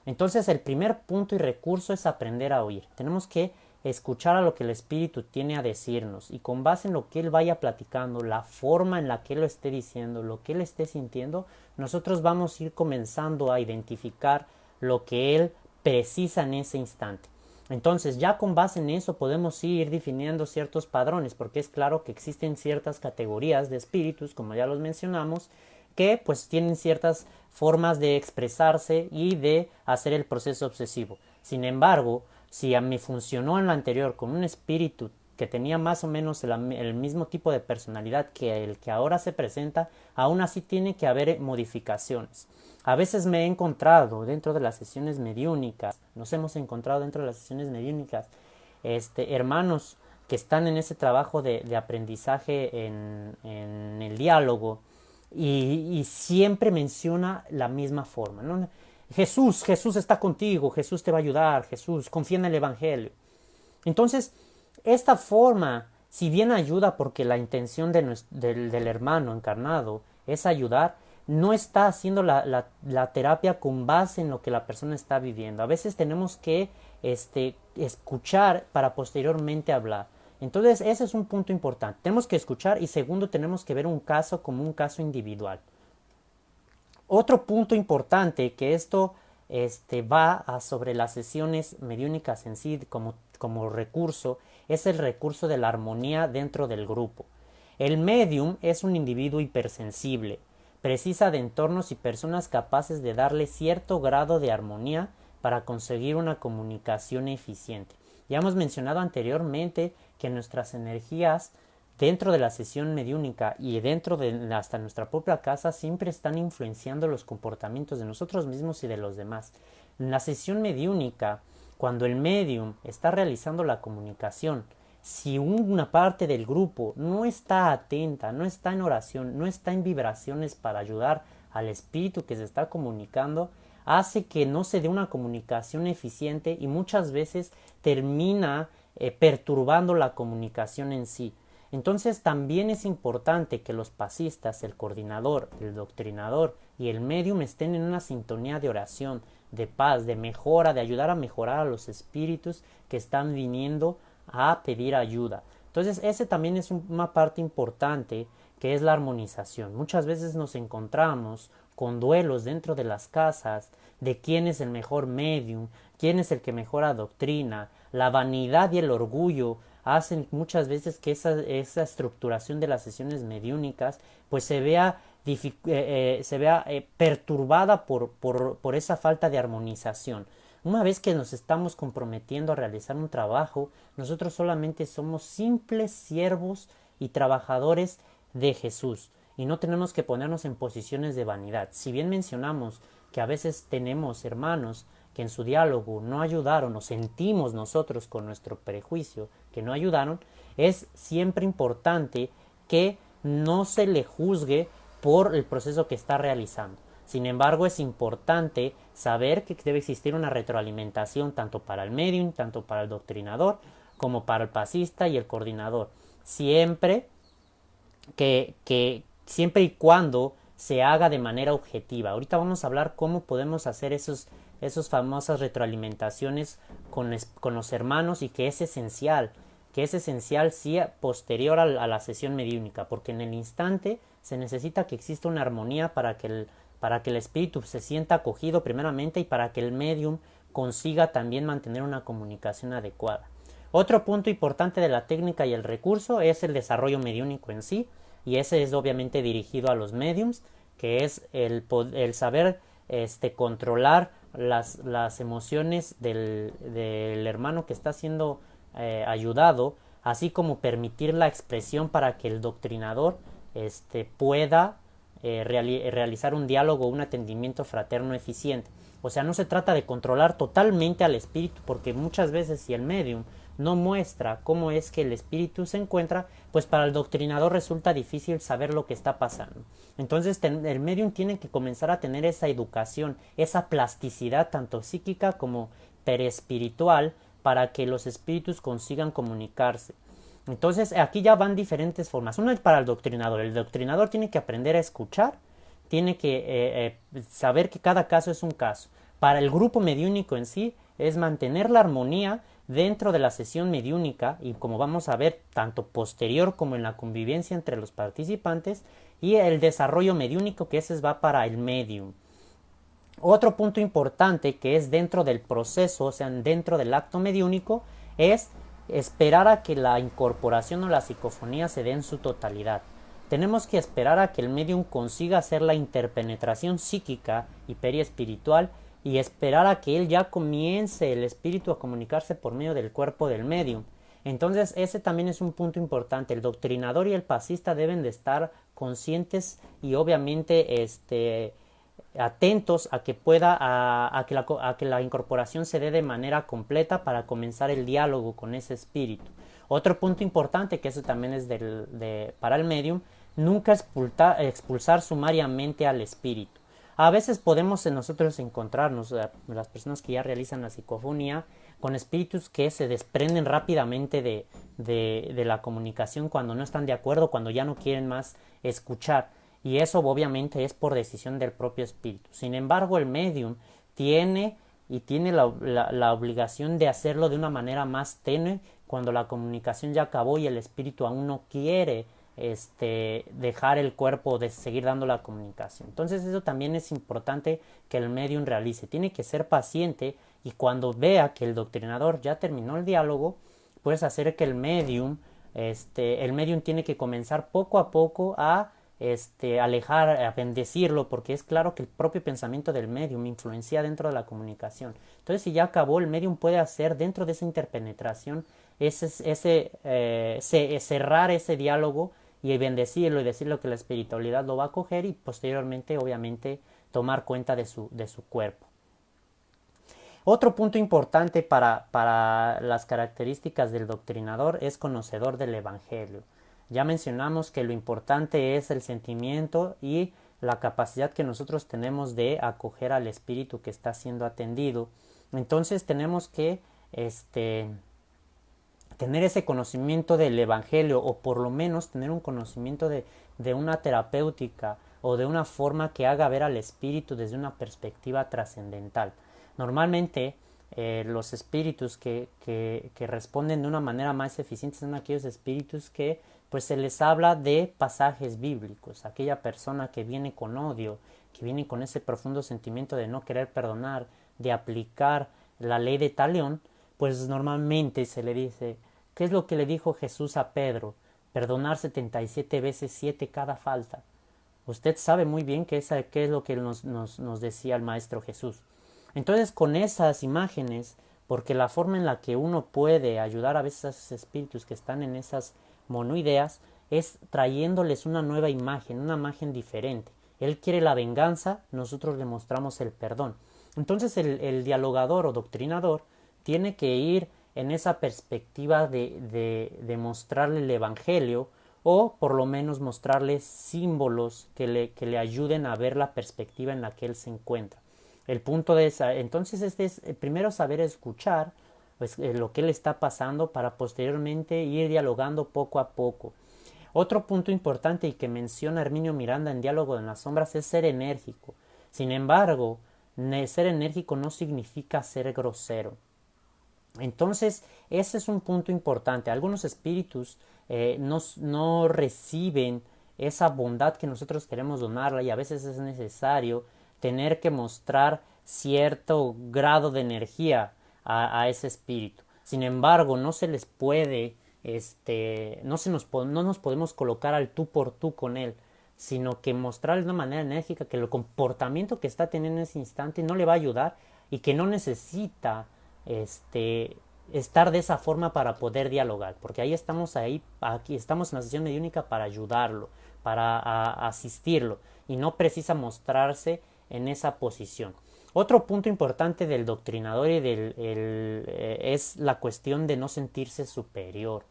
Entonces el primer punto y recurso es aprender a oír. Tenemos que escuchar a lo que el Espíritu tiene a decirnos, y con base en lo que Él vaya platicando, la forma en la que Él lo esté diciendo, lo que Él esté sintiendo, nosotros vamos a ir comenzando a identificar lo que Él precisa en ese instante. Entonces ya con base en eso podemos ir definiendo ciertos padrones, porque es claro que existen ciertas categorías de espíritus, como ya los mencionamos, que pues tienen ciertas formas de expresarse y de hacer el proceso obsesivo. Sin embargo, si a mí funcionó en lo anterior con un espíritu que tenía más o menos el mismo tipo de personalidad que el que ahora se presenta, aún así tiene que haber modificaciones. A veces me he encontrado dentro de las sesiones mediúnicas, nos hemos encontrado dentro de las sesiones mediúnicas, hermanos que están en ese trabajo de aprendizaje en el diálogo, y siempre menciona la misma forma, ¿no? Jesús está contigo, Jesús te va a ayudar, Jesús, confía en el Evangelio. Entonces, esta forma, si bien ayuda porque la intención del hermano encarnado es ayudar, no está haciendo la terapia con base en lo que la persona está viviendo. A veces tenemos que escuchar para posteriormente hablar. Entonces, ese es un punto importante. Tenemos que escuchar, y segundo, tenemos que ver un caso como un caso individual. Otro punto importante, que esto va sobre las sesiones mediúnicas en sí como recurso, es el recurso de la armonía dentro del grupo. El medium es un individuo hipersensible, precisa de entornos y personas capaces de darle cierto grado de armonía para conseguir una comunicación eficiente. Ya hemos mencionado anteriormente que nuestras energías dentro de la sesión mediúnica y dentro de hasta nuestra propia casa siempre están influenciando los comportamientos de nosotros mismos y de los demás. En la sesión mediúnica, cuando el medium está realizando la comunicación, si una parte del grupo no está atenta, no está en oración, no está en vibraciones para ayudar al espíritu que se está comunicando, hace que no se dé una comunicación eficiente y muchas veces termina perturbando la comunicación en sí. Entonces también es importante que los pasistas, el coordinador, el doctrinador y el medium estén en una sintonía de oración, de paz, de mejora, de ayudar a mejorar a los espíritus que están viniendo a pedir ayuda. Entonces ese también es una parte importante, que es la armonización. Muchas veces nos encontramos con duelos dentro de las casas de quién es el mejor medium, quién es el que mejor adoctrina. La vanidad y el orgullo hacen muchas veces que esa estructuración de las sesiones mediúnicas pues se vea perturbada por esa falta de armonización. Una vez que nos estamos comprometiendo a realizar un trabajo, nosotros solamente somos simples siervos y trabajadores de Jesús y no tenemos que ponernos en posiciones de vanidad. Si bien mencionamos que a veces tenemos hermanos que en su diálogo no ayudaron o sentimos nosotros con nuestro prejuicio que no ayudaron, es siempre importante que no se le juzgue por el proceso que está realizando. Sin embargo, es importante saber que debe existir una retroalimentación tanto para el medium, tanto para el doctrinador, como para el pasista y el coordinador. Siempre y cuando se haga de manera objetiva. Ahorita vamos a hablar cómo podemos hacer esos famosas retroalimentaciones con los hermanos y que es esencial sí posterior a la sesión mediúnica, porque en el instante se necesita que exista una armonía para que el espíritu se sienta acogido primeramente y para que el medium consiga también mantener una comunicación adecuada. Otro punto importante de la técnica y el recurso es el desarrollo mediúnico en sí, y ese es obviamente dirigido a los mediums, que es el saber controlar las emociones del hermano que está siendo ayudado, así como permitir la expresión para que el doctrinador pueda realizar un diálogo, un atendimiento fraterno eficiente. O sea, no se trata de controlar totalmente al espíritu, porque muchas veces si el medium no muestra cómo es que el espíritu se encuentra, pues para el doctrinador resulta difícil saber lo que está pasando. Entonces el medium tiene que comenzar a tener esa educación, esa plasticidad tanto psíquica como perespiritual para que los espíritus consigan comunicarse. Entonces aquí ya van diferentes formas. Una es para el doctrinador. El doctrinador tiene que aprender a escuchar, tiene que saber que cada caso es un caso. Para el grupo mediúnico en sí es mantener la armonía dentro de la sesión mediúnica y, como vamos a ver, tanto posterior como en la convivencia entre los participantes, y el desarrollo mediúnico, que ese va para el medium. Otro punto importante que es dentro del proceso, o sea, dentro del acto mediúnico, es esperar a que la incorporación o la psicofonía se dé en su totalidad. Tenemos que esperar a que el medium consiga hacer la interpenetración psíquica y periespiritual y esperar a que él ya comience el espíritu a comunicarse por medio del cuerpo del medium. Entonces ese también es un punto importante. El doctrinador y el pasista deben de estar conscientes y obviamente atentos a que que la incorporación se dé de manera completa para comenzar el diálogo con ese espíritu. Otro punto importante, que eso también es para el medium, nunca expulsar sumariamente al espíritu. A veces podemos nosotros encontrarnos, las personas que ya realizan la psicofonía, con espíritus que se desprenden rápidamente de la comunicación cuando no están de acuerdo, cuando ya no quieren más escuchar. Y eso obviamente es por decisión del propio espíritu. Sin embargo, el medium tiene la obligación de hacerlo de una manera más tenue cuando la comunicación ya acabó y el espíritu aún no quiere dejar el cuerpo, de seguir dando la comunicación. Entonces eso también es importante que el medium realice. Tiene que ser paciente y cuando vea que el doctrinador ya terminó el diálogo, pues hacer que el medium tiene que comenzar poco a poco a alejar, a bendecirlo, porque es claro que el propio pensamiento del medium influencia dentro de la comunicación. Entonces, si ya acabó, el medium puede hacer dentro de esa interpenetración cerrar ese diálogo y bendecirlo y decirle que la espiritualidad lo va a acoger y posteriormente, obviamente, tomar cuenta de su cuerpo. Otro punto importante para las características del doctrinador es conocedor del Evangelio. Ya mencionamos que lo importante es el sentimiento y la capacidad que nosotros tenemos de acoger al espíritu que está siendo atendido. Entonces tenemos que tener ese conocimiento del Evangelio, o por lo menos tener un conocimiento de una terapéutica o de una forma que haga ver al espíritu desde una perspectiva trascendental. Normalmente los espíritus que responden de una manera más eficiente son aquellos espíritus que pues se les habla de pasajes bíblicos. Aquella persona que viene con odio, que viene con ese profundo sentimiento de no querer perdonar, de aplicar la ley de Talión, pues normalmente se le dice, ¿qué es lo que le dijo Jesús a Pedro? Perdonar 77 veces 7 cada falta. Usted sabe muy bien qué es lo que nos decía el Maestro Jesús. Entonces con esas imágenes, porque la forma en la que uno puede ayudar a veces a esos espíritus que están en esas monoideas es trayéndoles una nueva imagen, una imagen diferente. Él quiere la venganza, nosotros le mostramos el perdón. Entonces el dialogador o doctrinador tiene que ir en esa perspectiva de mostrarle el evangelio, o por lo menos mostrarle símbolos que le ayuden a ver la perspectiva en la que él se encuentra. El punto de esa, entonces es primero saber escuchar pues, lo que le está pasando para posteriormente ir dialogando poco a poco. Otro punto importante y que menciona Herminio Miranda en Diálogo en las Sombras es ser enérgico. Sin embargo, ser enérgico no significa ser grosero. Entonces, ese es un punto importante. Algunos espíritus no reciben esa bondad que nosotros queremos donarla, y a veces es necesario tener que mostrar cierto grado de energía a ese espíritu. Sin embargo, no se les puede, no nos podemos colocar al tú por tú con él, sino que mostrarle de una manera enérgica que el comportamiento que está teniendo en ese instante no le va a ayudar, y que no necesita estar de esa forma para poder dialogar, porque aquí estamos en la sesión mediúnica para ayudarlo, para asistirlo, y no precisa mostrarse en esa posición. Otro punto importante del doctrinador y es la cuestión de no sentirse superior.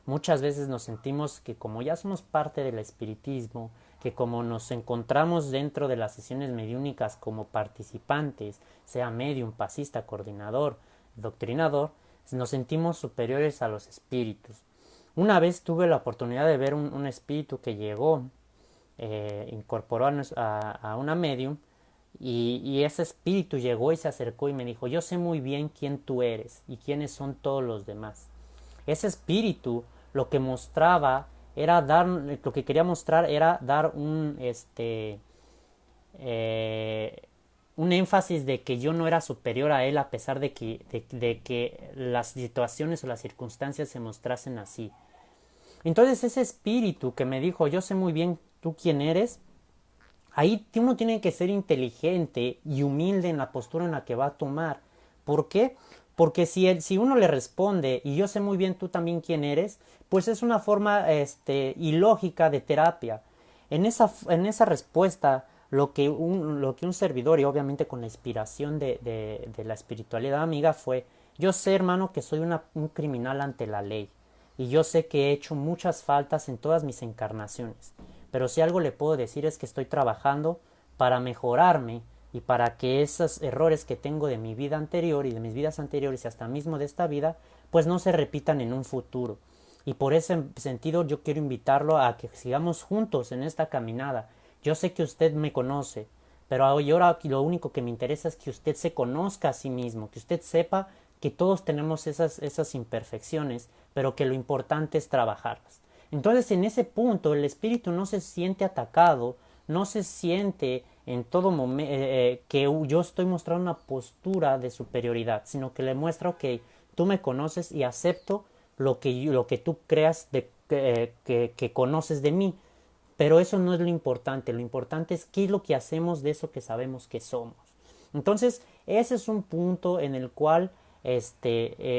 Muchas veces nos sentimos que como ya somos parte del espiritismo, que como nos encontramos dentro de las sesiones mediúnicas como participantes, sea medium, pasista, coordinador, doctrinador, nos sentimos superiores a los espíritus. Una vez tuve la oportunidad de ver un espíritu que llegó, incorporó a una medium, y ese espíritu llegó y se acercó y me dijo: yo sé muy bien quién tú eres y quiénes son todos los demás. Ese espíritu lo que mostraba era lo que quería mostrar era dar un énfasis de que yo no era superior a él, a pesar de que las situaciones o las circunstancias se mostrasen así. Entonces ese espíritu que me dijo: yo sé muy bien tú quién eres, ahí uno tiene que ser inteligente y humilde en la postura en la que va a tomar. ¿Por qué? Porque si uno le responde: y yo sé muy bien tú también quién eres, pues es una forma ilógica de terapia. En esa respuesta, lo que un servidor, y obviamente con la inspiración de la espiritualidad amiga, fue: yo sé, hermano, que soy un criminal ante la ley, y yo sé que he hecho muchas faltas en todas mis encarnaciones, pero si algo le puedo decir es que estoy trabajando para mejorarme, y para que esos errores que tengo de mi vida anterior y de mis vidas anteriores y hasta mismo de esta vida, pues no se repitan en un futuro. Y por ese sentido yo quiero invitarlo a que sigamos juntos en esta caminada. Yo sé que usted me conoce, pero ahora lo único que me interesa es que usted se conozca a sí mismo, que usted sepa que todos tenemos esas imperfecciones, pero que lo importante es trabajarlas. Entonces, en ese punto el espíritu no se siente atacado, no se siente en todo momento que yo estoy mostrando una postura de superioridad, sino que le muestro que tú me conoces y acepto lo que tú creas que conoces de mí. Pero eso no es lo importante es qué es lo que hacemos de eso que sabemos que somos. Entonces, ese es un punto en el cual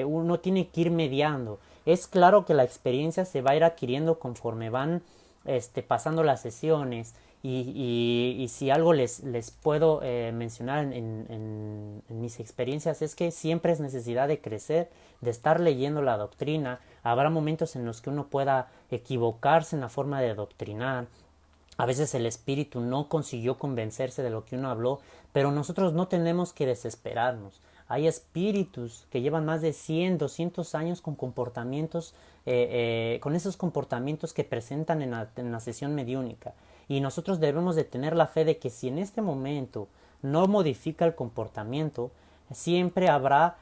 uno tiene que ir mediando. Es claro que la experiencia se va a ir adquiriendo conforme van pasando las sesiones, y si algo les puedo mencionar en mis experiencias es que siempre es necesidad de crecer, de estar leyendo la doctrina. Habrá momentos en los que uno pueda equivocarse en la forma de doctrinar. A veces el espíritu no consiguió convencerse de lo que uno habló, pero nosotros no tenemos que desesperarnos. Hay espíritus que llevan más de 100, 200 años con comportamientos, con esos comportamientos que presentan en la sesión mediúnica. Y nosotros debemos de tener la fe de que si en este momento no modifica el comportamiento, siempre habrá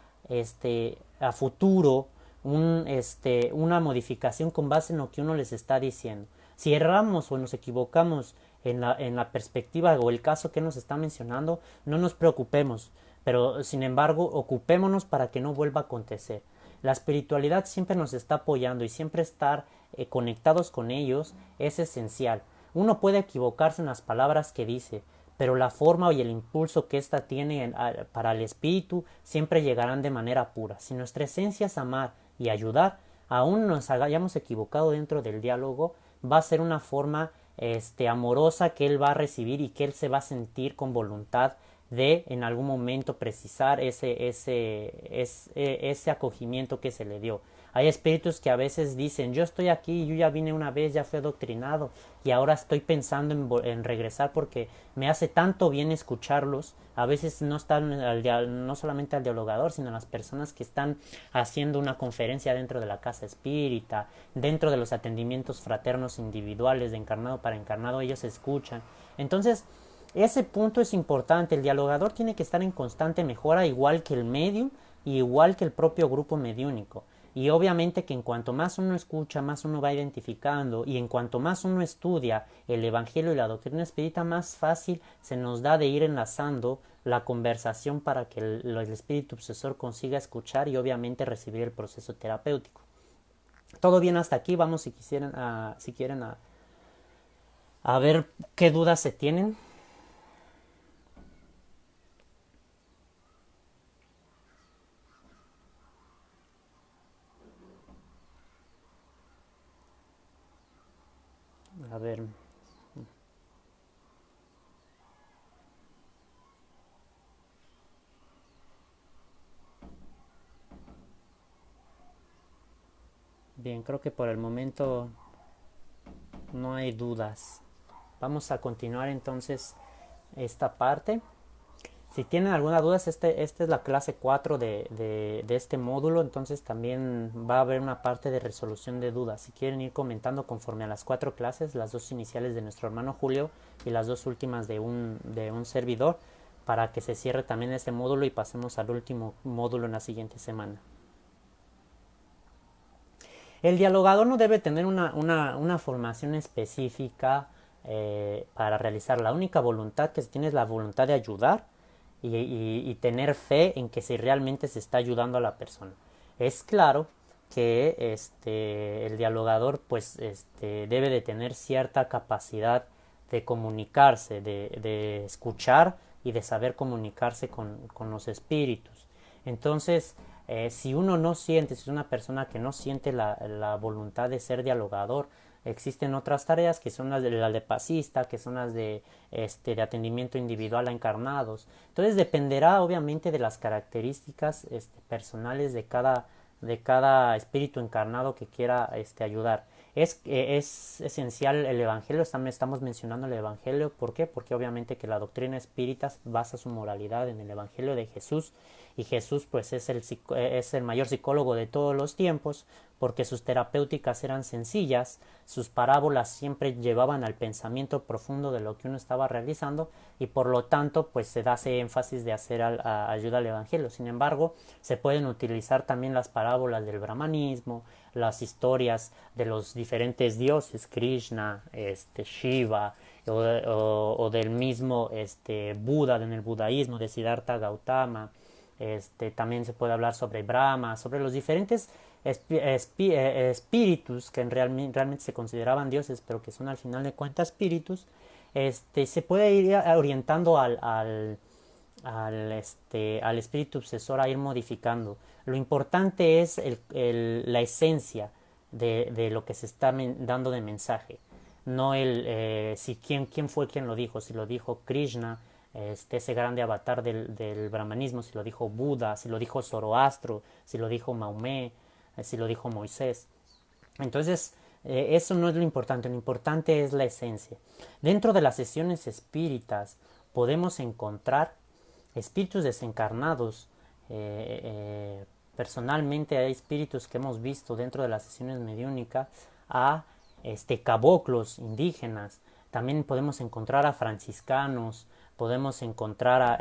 a futuro una modificación con base en lo que uno les está diciendo. Si erramos o nos equivocamos en la perspectiva o el caso que nos está mencionando, no nos preocupemos, pero sin embargo ocupémonos para que no vuelva a acontecer. La espiritualidad siempre nos está apoyando, y siempre estar conectados con ellos es esencial. Uno puede equivocarse en las palabras que dice, pero la forma y el impulso que ésta tiene para el espíritu siempre llegarán de manera pura. Si nuestra esencia es amar y ayudar, aún nos hayamos equivocado dentro del diálogo, va a ser una forma amorosa que él va a recibir y que él se va a sentir con voluntad de en algún momento precisar ese acogimiento que se le dio. Hay espíritus que a veces dicen, yo estoy aquí, yo ya vine una vez, ya fui adoctrinado y ahora estoy pensando en regresar porque me hace tanto bien escucharlos. A veces no están no solamente al dialogador, sino a las personas que están haciendo una conferencia dentro de la casa espírita, dentro de los atendimientos fraternos individuales de encarnado para encarnado, ellos escuchan. Entonces, ese punto es importante. El dialogador tiene que estar en constante mejora, igual que el medium y igual que el propio grupo mediúnico. Y obviamente que en cuanto más uno escucha, más uno va identificando, y en cuanto más uno estudia el Evangelio y la doctrina espírita, más fácil se nos da de ir enlazando la conversación para que el espíritu obsesor consiga escuchar y obviamente recibir el proceso terapéutico. Todo bien hasta aquí. Vamos si quieren a ver qué dudas se tienen. A ver. Bien, creo que por el momento no hay dudas. Vamos a continuar entonces esta parte. Si tienen alguna duda, esta es la clase 4 de este módulo, entonces también va a haber una parte de resolución de dudas. Si quieren ir comentando conforme a las 4 clases, las 2 iniciales de nuestro hermano Julio y las 2 últimas de un servidor, para que se cierre también este módulo y pasemos al último módulo en la siguiente semana. El dialogador no debe tener una formación específica para realizar. La única voluntad que se tiene es la voluntad de ayudar y tener fe en que si realmente se está ayudando a la persona. Es claro que el dialogador pues debe de tener cierta capacidad de comunicarse, de escuchar y de saber comunicarse con los espíritus. Entonces, si uno no siente, si es una persona que no siente la voluntad de ser dialogador, existen otras tareas que son las de pasista, que son las de atendimiento individual a encarnados. Entonces dependerá obviamente de las características personales de cada espíritu encarnado que quiera ayudar. Es esencial el Evangelio, estamos mencionando el Evangelio. ¿Por qué? Porque obviamente que la doctrina espírita basa su moralidad en el Evangelio de Jesús, y Jesús pues es el mayor psicólogo de todos los tiempos, porque sus terapéuticas eran sencillas, sus parábolas siempre llevaban al pensamiento profundo de lo que uno estaba realizando, y por lo tanto pues se da ese énfasis de hacer ayuda al Evangelio. Sin embargo, se pueden utilizar también las parábolas del brahmanismo, las historias de los diferentes dioses, Krishna, Shiva, o del mismo Buda en el budaísmo, de Siddhartha Gautama. También se puede hablar sobre Brahma, sobre los diferentes espíritus que realmente se consideraban dioses, pero que son al final de cuentas espíritus. Se puede ir orientando al espíritu obsesor a ir modificando. Lo importante es la esencia de lo que se está dando de mensaje, no quién fue quien lo dijo, si lo dijo Krishna, ese grande avatar del brahmanismo, si lo dijo Buda, si lo dijo Zoroastro, si lo dijo Mahomet, si lo dijo Moisés. Entonces, eso no es lo importante es la esencia. Dentro de las sesiones espíritas podemos encontrar espíritus desencarnados. Personalmente hay espíritus que hemos visto dentro de las sesiones mediúnicas a caboclos indígenas. También podemos encontrar a franciscanos, podemos encontrar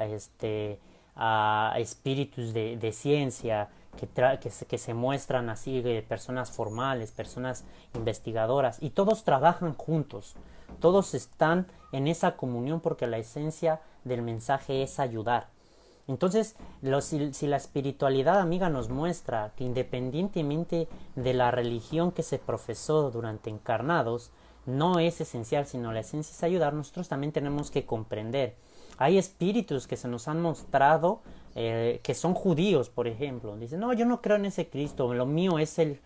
a espíritus de ciencia que se muestran así, de personas formales, personas investigadoras, y todos trabajan juntos, todos están en esa comunión porque la esencia del mensaje es ayudar. Entonces, si la espiritualidad, amiga, nos muestra que independientemente de la religión que se profesó durante encarnados, no es esencial, sino la esencia es ayudar, nosotros también tenemos que comprender. Hay espíritus que se nos han mostrado que son judíos, por ejemplo. Dicen, no, yo no creo en ese Cristo, lo mío es el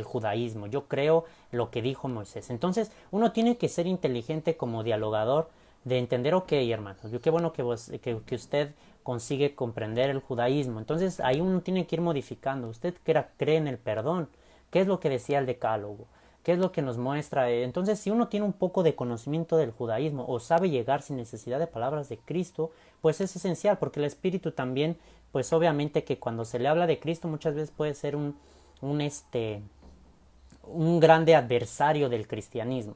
judaísmo, yo creo lo que dijo Moisés. Entonces, uno tiene que ser inteligente como dialogador, de entender, ok, hermanos, qué bueno que usted consigue comprender el judaísmo. Entonces, ahí uno tiene que ir modificando. Usted cree en el perdón. ¿Qué es lo que decía el decálogo? ¿Qué es lo que nos muestra? Entonces, si uno tiene un poco de conocimiento del judaísmo o sabe llegar sin necesidad de palabras de Cristo, pues es esencial, porque el Espíritu también, pues obviamente que cuando se le habla de Cristo muchas veces puede ser un, este, un grande adversario del cristianismo.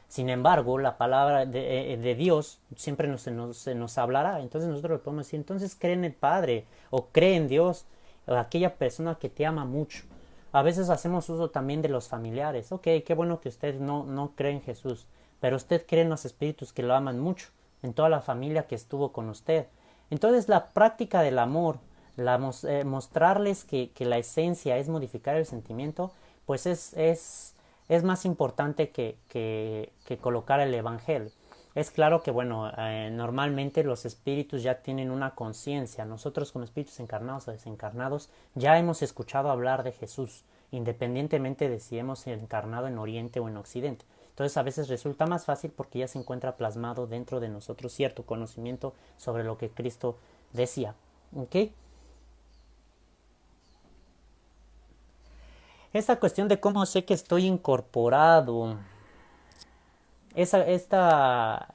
Sin embargo, la palabra de Dios siempre se nos hablará. Entonces nosotros le podemos decir, entonces cree en el Padre o cree en Dios, o aquella persona que te ama mucho. A veces hacemos uso también de los familiares. Ok, qué bueno que usted no cree en Jesús, pero usted cree en los espíritus que lo aman mucho, en toda la familia que estuvo con usted. Entonces la práctica del amor, mostrarles que la esencia es modificar el sentimiento, pues es más importante que colocar el evangelio. Es claro que, bueno, normalmente los espíritus ya tienen una conciencia. Nosotros como espíritus encarnados o desencarnados ya hemos escuchado hablar de Jesús, independientemente de si hemos encarnado en Oriente o en Occidente. Entonces a veces resulta más fácil porque ya se encuentra plasmado dentro de nosotros cierto conocimiento sobre lo que Cristo decía. ¿Ok? Esta cuestión de cómo sé que estoy incorporado, esa, esta,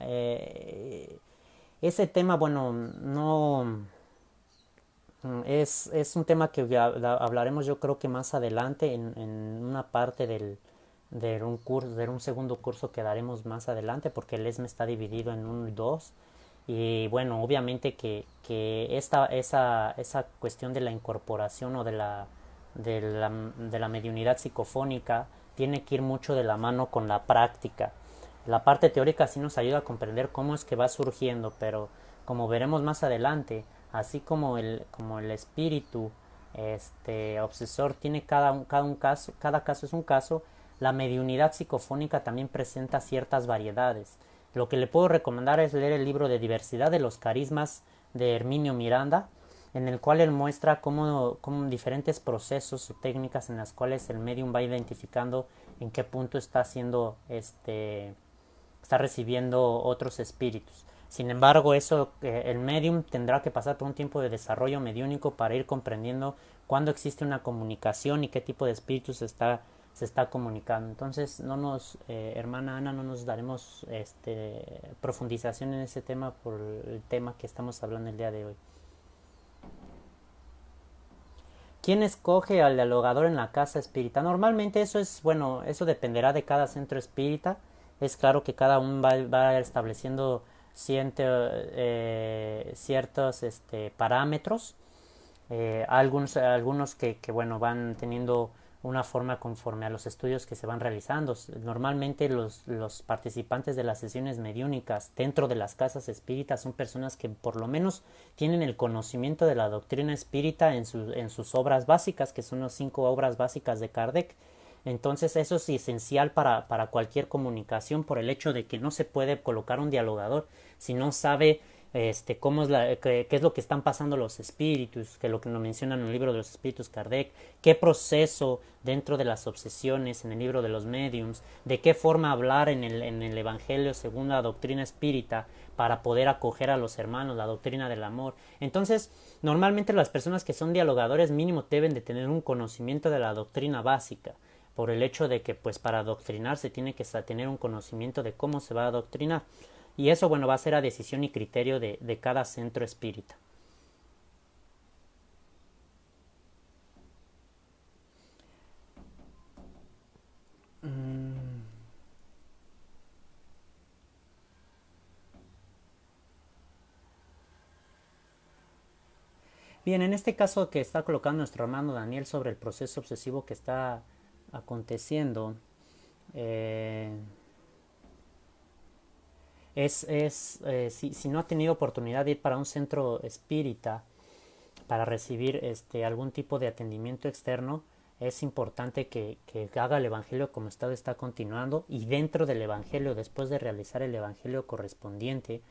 ese tema, bueno, no es un tema que hablaremos yo creo que más adelante en una parte de un curso, de un segundo curso que daremos más adelante, porque el ESME está dividido en uno y dos. Y bueno, obviamente que esa cuestión de la incorporación o de la mediunidad psicofónica tiene que ir mucho de la mano con la práctica. La parte teórica sí nos ayuda a comprender cómo es que va surgiendo, pero como veremos más adelante, así como el espíritu obsesor tiene cada caso es un caso, la mediunidad psicofónica también presenta ciertas variedades. Lo que le puedo recomendar es leer el libro de Diversidad de los Carismas de Herminio Miranda, en el cual él muestra cómo diferentes procesos o técnicas en las cuales el medium va identificando en qué punto está recibiendo otros espíritus. Sin embargo, el medium tendrá que pasar por un tiempo de desarrollo mediúnico para ir comprendiendo cuándo existe una comunicación y qué tipo de espíritus se está comunicando. Entonces, hermana Ana, no nos daremos profundización en ese tema por el tema que estamos hablando el día de hoy. ¿Quién escoge al dialogador en la casa espírita? Normalmente eso dependerá de cada centro espírita. Es claro que cada uno va estableciendo ciertos parámetros. Algunos que bueno, van teniendo una forma conforme a los estudios que se van realizando. Normalmente los participantes de las sesiones mediúnicas dentro de las casas espíritas son personas que por lo menos tienen el conocimiento de la doctrina espírita en sus obras básicas, que son las 5 obras básicas de Kardec. Entonces eso es esencial para cualquier comunicación, por el hecho de que no se puede colocar un dialogador si no sabe qué es lo que están pasando los espíritus, que lo que nos mencionan en el libro de los espíritus Kardec, qué proceso dentro de las obsesiones en el libro de los mediums, de qué forma hablar en el Evangelio según la doctrina espírita para poder acoger a los hermanos, la doctrina del amor. Entonces, normalmente las personas que son dialogadores mínimo deben de tener un conocimiento de la doctrina básica, por el hecho de que pues para adoctrinar se tiene que tener un conocimiento de cómo se va a adoctrinar. Y eso, bueno, va a ser a decisión y criterio de cada centro espírita. Bien, en este caso que está colocando nuestro hermano Daniel sobre el proceso obsesivo que está aconteciendo, eh, si no ha tenido oportunidad de ir para un centro espírita para recibir algún tipo de atendimiento externo, es importante que haga el Evangelio como está continuando, y dentro del Evangelio, después de realizar el Evangelio correspondiente,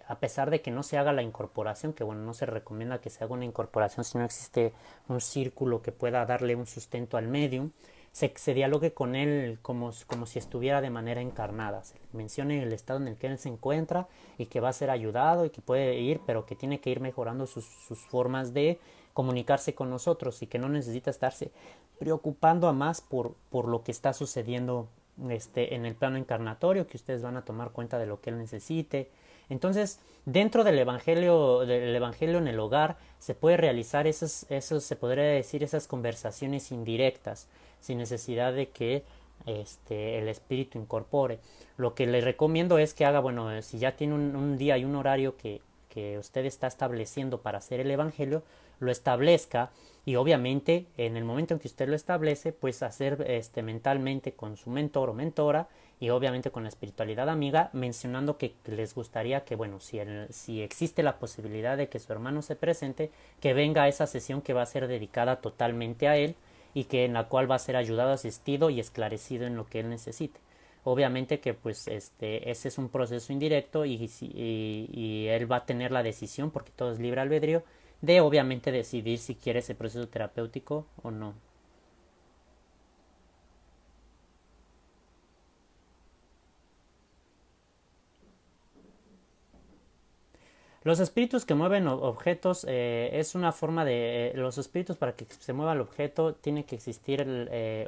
a pesar de que no se haga la incorporación, que bueno, no se recomienda que se haga una incorporación si no existe un círculo que pueda darle un sustento al medium, se dialogue con él como si estuviera de manera encarnada, se mencione el estado en el que él se encuentra y que va a ser ayudado y que puede ir, pero que tiene que ir mejorando sus formas de comunicarse con nosotros y que no necesita estarse preocupando a más por lo que está sucediendo en el plano encarnatorio, que ustedes van a tomar cuenta de lo que él necesite. Entonces, dentro del evangelio en el hogar, se puede realizar se podría decir, esas conversaciones indirectas, sin necesidad de que el espíritu incorpore. Lo que le recomiendo es que haga, bueno, si ya tiene un día y un horario que usted está estableciendo para hacer el evangelio, lo establezca, y obviamente en el momento en que usted lo establece, pues hacer mentalmente con su mentor o mentora, y obviamente con la espiritualidad amiga, mencionando que les gustaría que, bueno, si existe la posibilidad de que su hermano se presente, que venga a esa sesión que va a ser dedicada totalmente a él, y que en la cual va a ser ayudado, asistido y esclarecido en lo que él necesite. Obviamente que pues ese es un proceso indirecto, y él va a tener la decisión, porque todo es libre albedrío, de obviamente decidir si quiere ese proceso terapéutico o no. Los espíritus que mueven objetos, es una forma de... los espíritus, para que se mueva el objeto, tiene que existir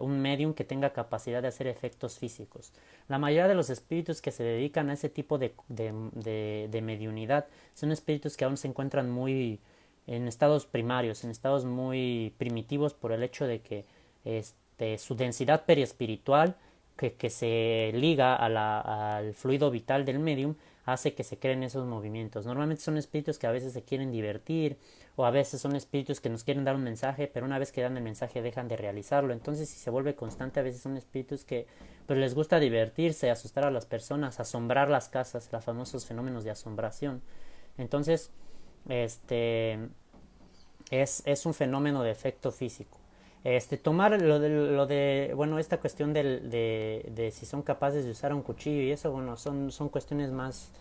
un medium que tenga capacidad de hacer efectos físicos. La mayoría de los espíritus que se dedican a ese tipo de mediunidad son espíritus que aún se encuentran muy en estados primarios, en estados muy primitivos, por el hecho de que su densidad periespiritual, que se liga al fluido vital del medium, hace que se creen esos movimientos. Normalmente son espíritus que a veces se quieren divertir, o a veces son espíritus que nos quieren dar un mensaje, pero una vez que dan el mensaje dejan de realizarlo. Entonces, si se vuelve constante, a veces son espíritus que pues les gusta divertirse, asustar a las personas, asombrar las casas, los famosos fenómenos de asombración. Entonces, este es un fenómeno de efecto físico. Tomar bueno, esta cuestión de si son capaces de usar un cuchillo y eso, bueno, son cuestiones más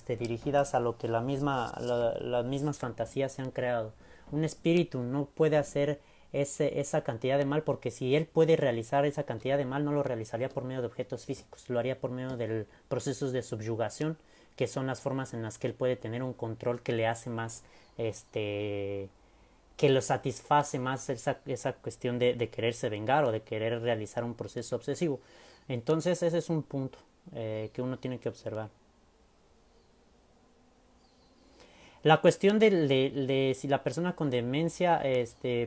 dirigidas a lo que las mismas fantasías se han creado. Un espíritu no puede hacer esa cantidad de mal, porque si él puede realizar esa cantidad de mal, no lo realizaría por medio de objetos físicos, lo haría por medio de procesos de subyugación, que son las formas en las que él puede tener un control que le hace más que lo satisface más esa cuestión de quererse vengar o de querer realizar un proceso obsesivo. Entonces ese es un punto que uno tiene que observar. La cuestión de si la persona con demencia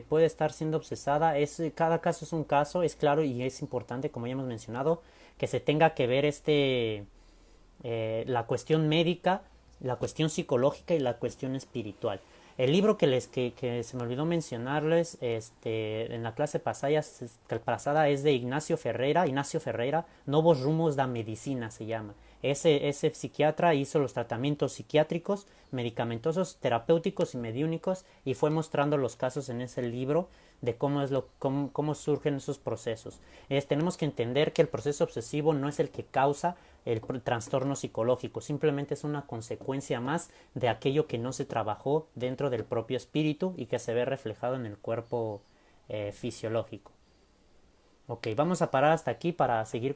puede estar siendo obsesada, cada caso es un caso, es claro, y es importante, como ya hemos mencionado, que se tenga que ver la cuestión médica, la cuestión psicológica y la cuestión espiritual. El libro que se me olvidó mencionarles en la clase pasada es de Ignacio Ferreira, Novos Rumos da Medicina se llama. Ese psiquiatra hizo los tratamientos psiquiátricos, medicamentosos, terapéuticos y mediúnicos, y fue mostrando los casos en ese libro de cómo surgen esos procesos. Tenemos que entender que el proceso obsesivo no es el que causa el trastorno psicológico, simplemente es una consecuencia más de aquello que no se trabajó dentro del propio espíritu y que se ve reflejado en el cuerpo fisiológico. Ok, vamos a parar hasta aquí para seguir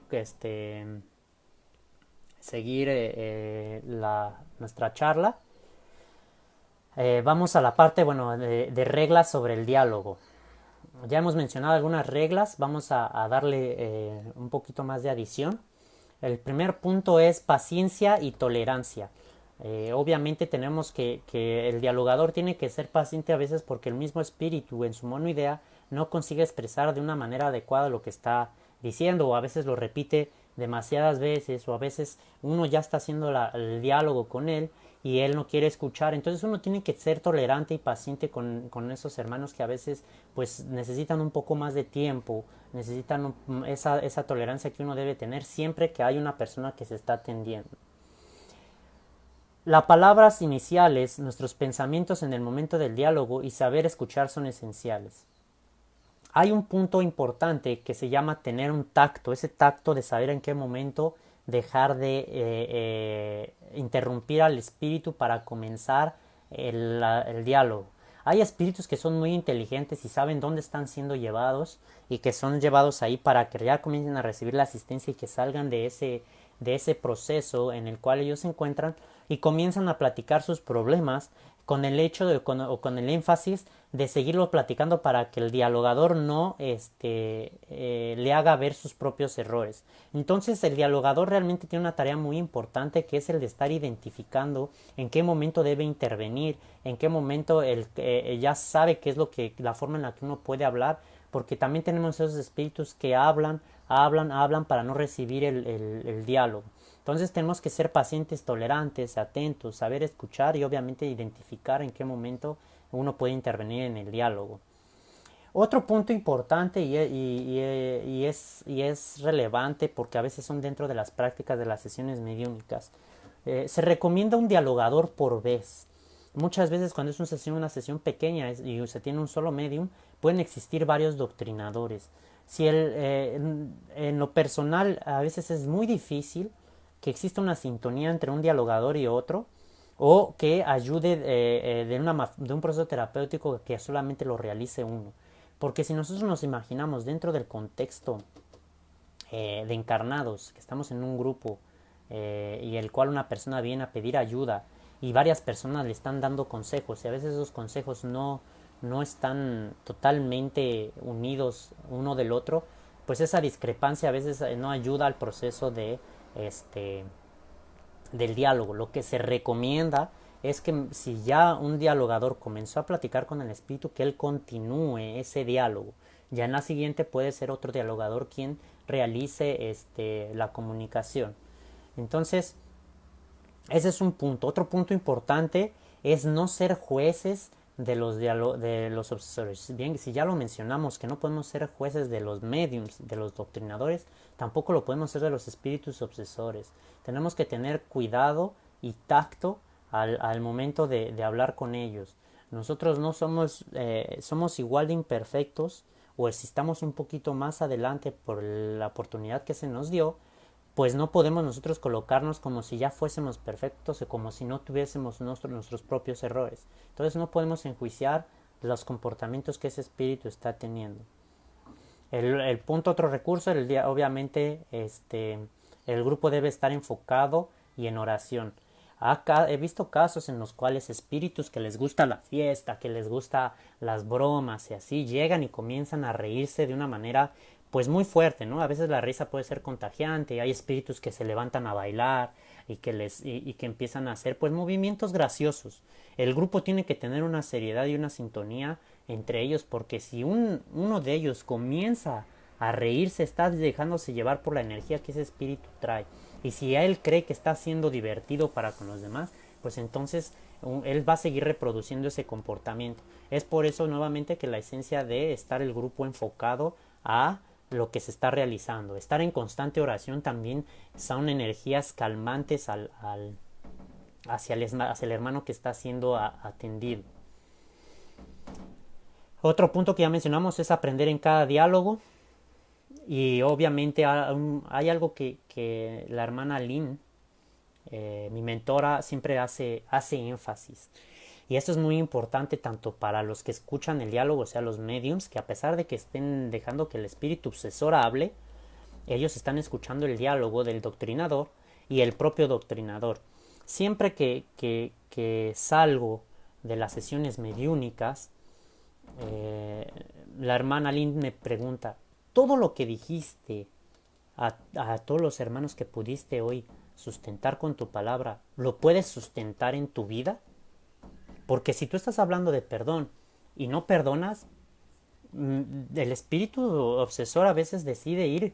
nuestra charla. Vamos a la parte, bueno, de reglas sobre el diálogo. Ya hemos mencionado algunas reglas, vamos a darle un poquito más de adición. El primer punto es paciencia y tolerancia. Obviamente tenemos que el dialogador tiene que ser paciente a veces, porque el mismo espíritu en su monoidea no consigue expresar de una manera adecuada lo que está diciendo, o a veces lo repite demasiadas veces, o a veces uno ya está haciendo el diálogo con él y él no quiere escuchar. Entonces uno tiene que ser tolerante y paciente con esos hermanos que a veces pues necesitan un poco más de tiempo, necesitan esa tolerancia que uno debe tener siempre que hay una persona que se está atendiendo. Las palabras iniciales, nuestros pensamientos en el momento del diálogo y saber escuchar son esenciales. hay un punto importante que se llama tener un tacto, ese tacto de saber en qué momento dejar de interrumpir al espíritu para comenzar el diálogo. Hay espíritus que son muy inteligentes y saben dónde están siendo llevados y que son llevados ahí para que ya comiencen a recibir la asistencia y que salgan de ese proceso en el cual ellos se encuentran y comienzan a platicar sus problemas con el hecho de, o con el énfasis de seguirlo platicando para que el dialogador no le haga ver sus propios errores. Entonces el dialogador realmente tiene una tarea muy importante, que es el de estar identificando en qué momento debe intervenir, en qué momento ya sabe qué es la forma en la que uno puede hablar, porque también tenemos esos espíritus que hablan para no recibir el diálogo. Entonces tenemos que ser pacientes, tolerantes, atentos, saber escuchar y obviamente identificar en qué momento uno puede intervenir en el diálogo. Otro punto importante y es relevante porque a veces son dentro de las prácticas de las sesiones mediúnicas. Se recomienda un dialogador por vez. Muchas veces cuando es una sesión pequeña y se tiene un solo medium, pueden existir varios doctrinadores. Si en lo personal a veces es muy difícil que exista una sintonía entre un dialogador y otro, o que ayude de un proceso terapéutico que solamente lo realice uno. Porque si nosotros nos imaginamos dentro del contexto de encarnados, que estamos en un grupo y el cual una persona viene a pedir ayuda y varias personas le están dando consejos y a veces esos consejos no están totalmente unidos uno del otro, pues esa discrepancia a veces no ayuda al proceso del diálogo. Lo que se recomienda es que si ya un dialogador comenzó a platicar con el espíritu, que él continúe ese diálogo. Ya en la siguiente puede ser otro dialogador quien realice la comunicación. Entonces, ese es un punto. Otro punto importante es no ser jueces de los obsesores. Bien, si ya lo mencionamos, que no podemos ser jueces de los mediums, de los doctrinadores, tampoco lo podemos ser de los espíritus obsesores. Tenemos que tener cuidado y tacto al momento de hablar con ellos. Nosotros no somos igual de imperfectos, o si estamos un poquito más adelante por la oportunidad que se nos dio, pues no podemos nosotros colocarnos como si ya fuésemos perfectos o como si no tuviésemos nuestros propios errores. Entonces no podemos enjuiciar los comportamientos que ese espíritu está teniendo. El punto, otro recurso, obviamente el grupo debe estar enfocado y en oración. He visto casos en los cuales espíritus que les gusta la fiesta, que les gusta las bromas y así, llegan y comienzan a reírse de una manera pues muy fuerte, ¿no? A veces la risa puede ser contagiante, hay espíritus que se levantan a bailar y que empiezan a hacer pues movimientos graciosos. El grupo tiene que tener una seriedad y una sintonía entre ellos, porque si uno de ellos comienza a reírse, está dejándose llevar por la energía que ese espíritu trae. Y si él cree que está siendo divertido para con los demás, pues entonces él va a seguir reproduciendo ese comportamiento. Es por eso nuevamente que la esencia de estar el grupo enfocado a lo que se está realizando. Estar en constante oración también son energías calmantes hacia el hermano que está siendo atendido. Otro punto que ya mencionamos es aprender en cada diálogo. Y obviamente hay algo que la hermana Lynn, mi mentora, siempre hace énfasis. Y esto es muy importante tanto para los que escuchan el diálogo, o sea, los mediums, que a pesar de que estén dejando que el espíritu obsesor hable, ellos están escuchando el diálogo del doctrinador y el propio doctrinador. Siempre que salgo de las sesiones mediúnicas, la hermana Lynn me pregunta: todo lo que dijiste a todos los hermanos que pudiste hoy sustentar con tu palabra, ¿lo puedes sustentar en tu vida? Porque si tú estás hablando de perdón y no perdonas, el espíritu obsesor a veces decide ir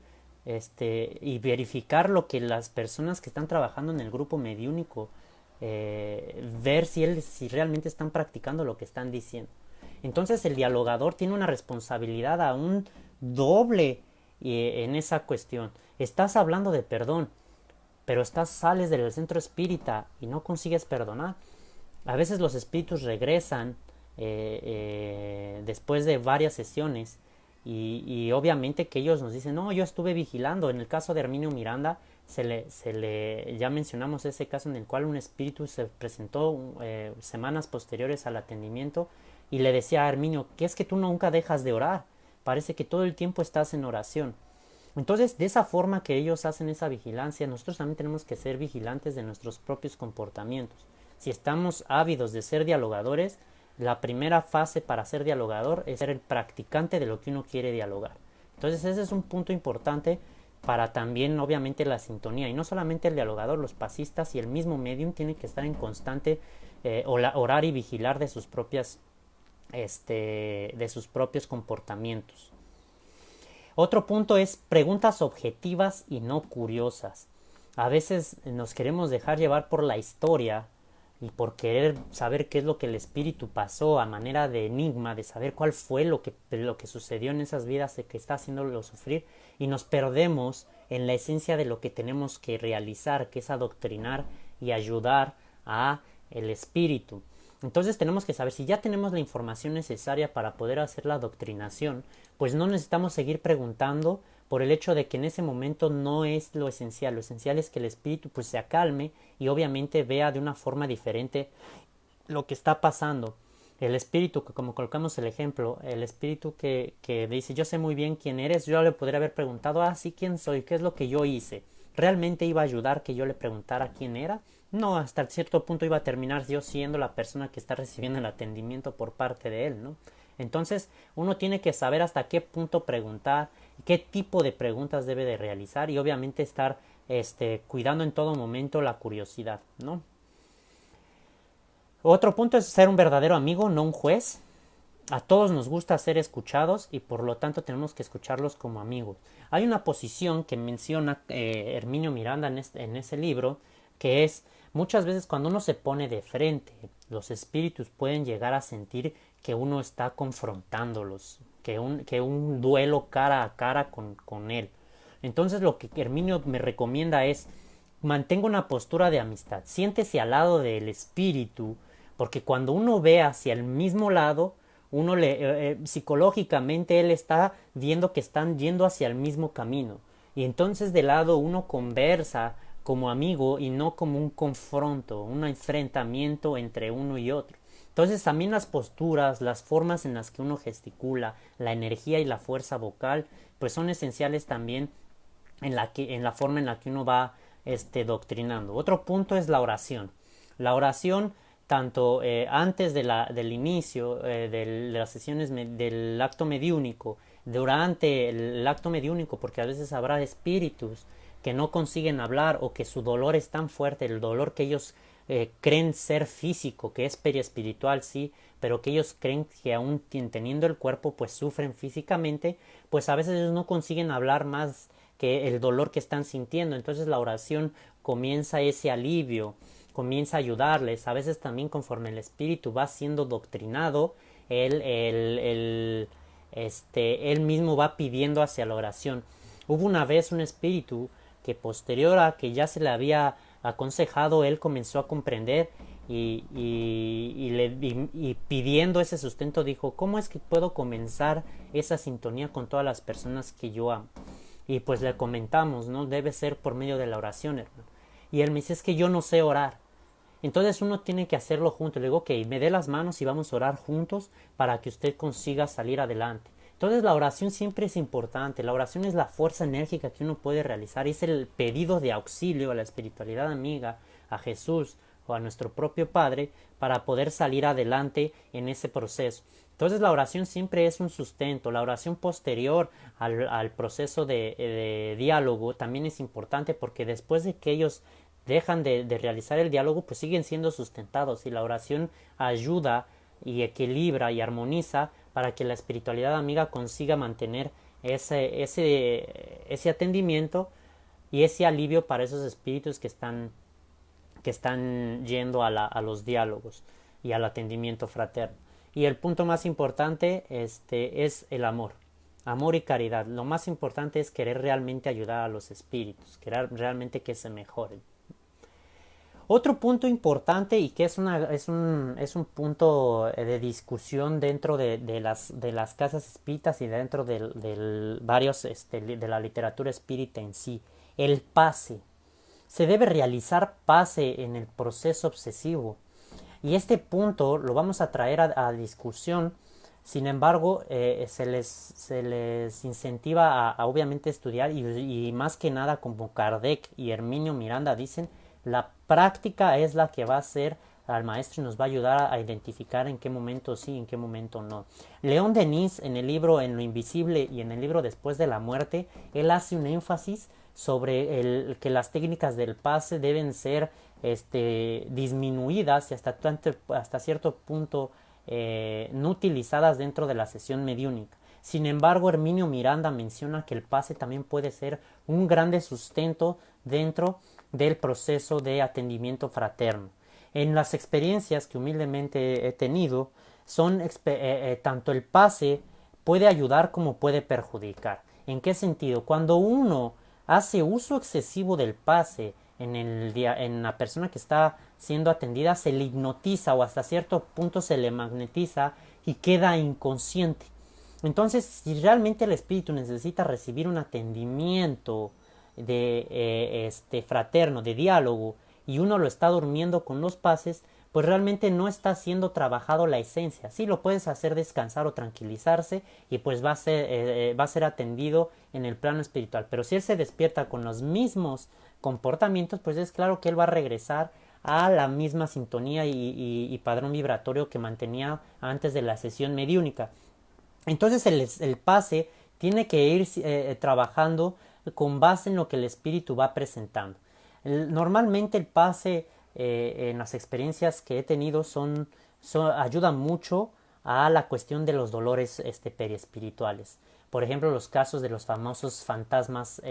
y verificar lo que las personas que están trabajando en el grupo mediúnico, ver si realmente están practicando lo que están diciendo. Entonces el dialogador tiene una responsabilidad aún doble en esa cuestión. Estás hablando de perdón, pero sales del centro espírita y no consigues perdonar. A veces los espíritus regresan después de varias sesiones Y obviamente que ellos nos dicen, no, yo estuve vigilando. En el caso de Herminio Miranda, ya mencionamos ese caso en el cual un espíritu se presentó semanas posteriores al atendimiento y le decía a Herminio, que es que tú nunca dejas de orar, parece que todo el tiempo estás en oración. Entonces, de esa forma que ellos hacen esa vigilancia, nosotros también tenemos que ser vigilantes de nuestros propios comportamientos. Si estamos ávidos de ser dialogadores, la primera fase para ser dialogador es ser el practicante de lo que uno quiere dialogar. Entonces, ese es un punto importante para también, obviamente, la sintonía. Y no solamente el dialogador, los pasistas y el mismo medium tienen que estar en constante orar y vigilar de sus propios comportamientos. Otro punto es preguntas objetivas y no curiosas. A veces nos queremos dejar llevar por la historia y por querer saber qué es lo que el espíritu pasó a manera de enigma, de saber cuál fue lo que sucedió en esas vidas que está haciéndolo sufrir, y nos perdemos en la esencia de lo que tenemos que realizar, que es adoctrinar y ayudar a el espíritu. Entonces tenemos que saber, si ya tenemos la información necesaria para poder hacer la adoctrinación, pues no necesitamos seguir preguntando por el hecho de que en ese momento no es lo esencial. Lo esencial es que el espíritu pues se acalme y obviamente vea de una forma diferente lo que está pasando. El espíritu, que como colocamos el ejemplo, el espíritu que dice, yo sé muy bien quién eres, yo le podría haber preguntado, sí, ¿quién soy? ¿Qué es lo que yo hice? ¿Realmente iba a ayudar que yo le preguntara quién era? No, hasta cierto punto iba a terminar yo siendo la persona que está recibiendo el atendimiento por parte de él, ¿no? Entonces, uno tiene que saber hasta qué punto preguntar, qué tipo de preguntas debe de realizar y obviamente estar cuidando en todo momento la curiosidad, ¿no? Otro punto es ser un verdadero amigo, no un juez. A todos nos gusta ser escuchados y por lo tanto tenemos que escucharlos como amigos. Hay una posición que menciona Herminio Miranda en ese libro, que es muchas veces cuando uno se pone de frente, los espíritus pueden llegar a sentir que uno está confrontándolos, que un duelo cara a cara con él. Entonces lo que Herminio me recomienda es mantenga una postura de amistad, siéntese al lado del espíritu, porque cuando uno ve hacia el mismo lado, uno psicológicamente él está viendo que están yendo hacia el mismo camino, y entonces de lado uno conversa como amigo y no como un confronto, un enfrentamiento entre uno y otro. Entonces también las posturas, las formas en las que uno gesticula, la energía y la fuerza vocal, pues son esenciales también en la forma en la que uno va doctrinando. Otro punto es la oración. La oración, tanto antes del inicio de las sesiones del acto mediúnico, durante el acto mediúnico, porque a veces habrá espíritus que no consiguen hablar o que su dolor es tan fuerte, el dolor que ellos creen ser físico, que es periespiritual, sí, pero que ellos creen que aún teniendo el cuerpo pues sufren físicamente, pues a veces ellos no consiguen hablar más que el dolor que están sintiendo. Entonces la oración comienza ese alivio, comienza a ayudarles. A veces también conforme el espíritu va siendo doctrinado, él mismo va pidiendo hacia la oración. Hubo una vez un espíritu que posterior a que ya se le había aconsejado, él comenzó a comprender y pidiendo ese sustento dijo, ¿cómo es que puedo comenzar esa sintonía con todas las personas que yo amo? Y pues le comentamos, ¿no? Debe ser por medio de la oración, hermano. Y él me dice, es que yo no sé orar. Entonces uno tiene que hacerlo juntos. Le digo, ok, me dé las manos y vamos a orar juntos para que usted consiga salir adelante. Entonces la oración siempre es importante. La oración es la fuerza enérgica que uno puede realizar. Es el pedido de auxilio a la espiritualidad amiga, a Jesús o a nuestro propio Padre para poder salir adelante en ese proceso. Entonces la oración siempre es un sustento. La oración posterior al proceso de diálogo también es importante porque después de que ellos dejan de realizar el diálogo, pues siguen siendo sustentados y la oración ayuda y equilibra y armoniza para que la espiritualidad amiga consiga mantener ese atendimiento y ese alivio para esos espíritus que están yendo a los diálogos y al atendimiento fraterno. Y el punto más importante es el amor. Amor y caridad. Lo más importante es querer realmente ayudar a los espíritus, querer realmente que se mejoren. Otro punto importante y que es un punto de discusión dentro de las casas espíritas y dentro varios de la literatura espírita en sí, el pase. Se debe realizar pase en el proceso obsesivo. Y este punto lo vamos a traer a discusión. Sin embargo, se les incentiva obviamente estudiar y más que nada como Kardec y Herminio Miranda dicen, la práctica es la que va a hacer al maestro y nos va a ayudar a identificar en qué momento sí y en qué momento no. León Denis en el libro En lo invisible y en el libro Después de la muerte, él hace un énfasis sobre que las técnicas del pase deben ser disminuidas y hasta cierto punto no utilizadas dentro de la sesión mediúnica. Sin embargo, Herminio Miranda menciona que el pase también puede ser un grande sustento dentro del proceso de atendimiento fraterno. En las experiencias que humildemente he tenido, tanto el pase puede ayudar como puede perjudicar. ¿En qué sentido? Cuando uno hace uso excesivo del pase en la persona que está siendo atendida, se le hipnotiza o hasta cierto punto se le magnetiza y queda inconsciente. Entonces, si realmente el espíritu necesita recibir un atendimiento fraterno, de diálogo, y uno lo está durmiendo con los pases, pues realmente no está siendo trabajado la esencia. Sí lo puedes hacer descansar o tranquilizarse y pues va a ser atendido en el plano espiritual. Pero si él se despierta con los mismos comportamientos, pues es claro que él va a regresar a la misma sintonía y padrón vibratorio que mantenía antes de la sesión mediúnica. Entonces el pase tiene que ir trabajando con base en lo que el espíritu va presentando. Normalmente el pase en las experiencias que he tenido ayuda mucho a la cuestión de los dolores periespirituales. Por ejemplo, los casos de los famosos fantasmas,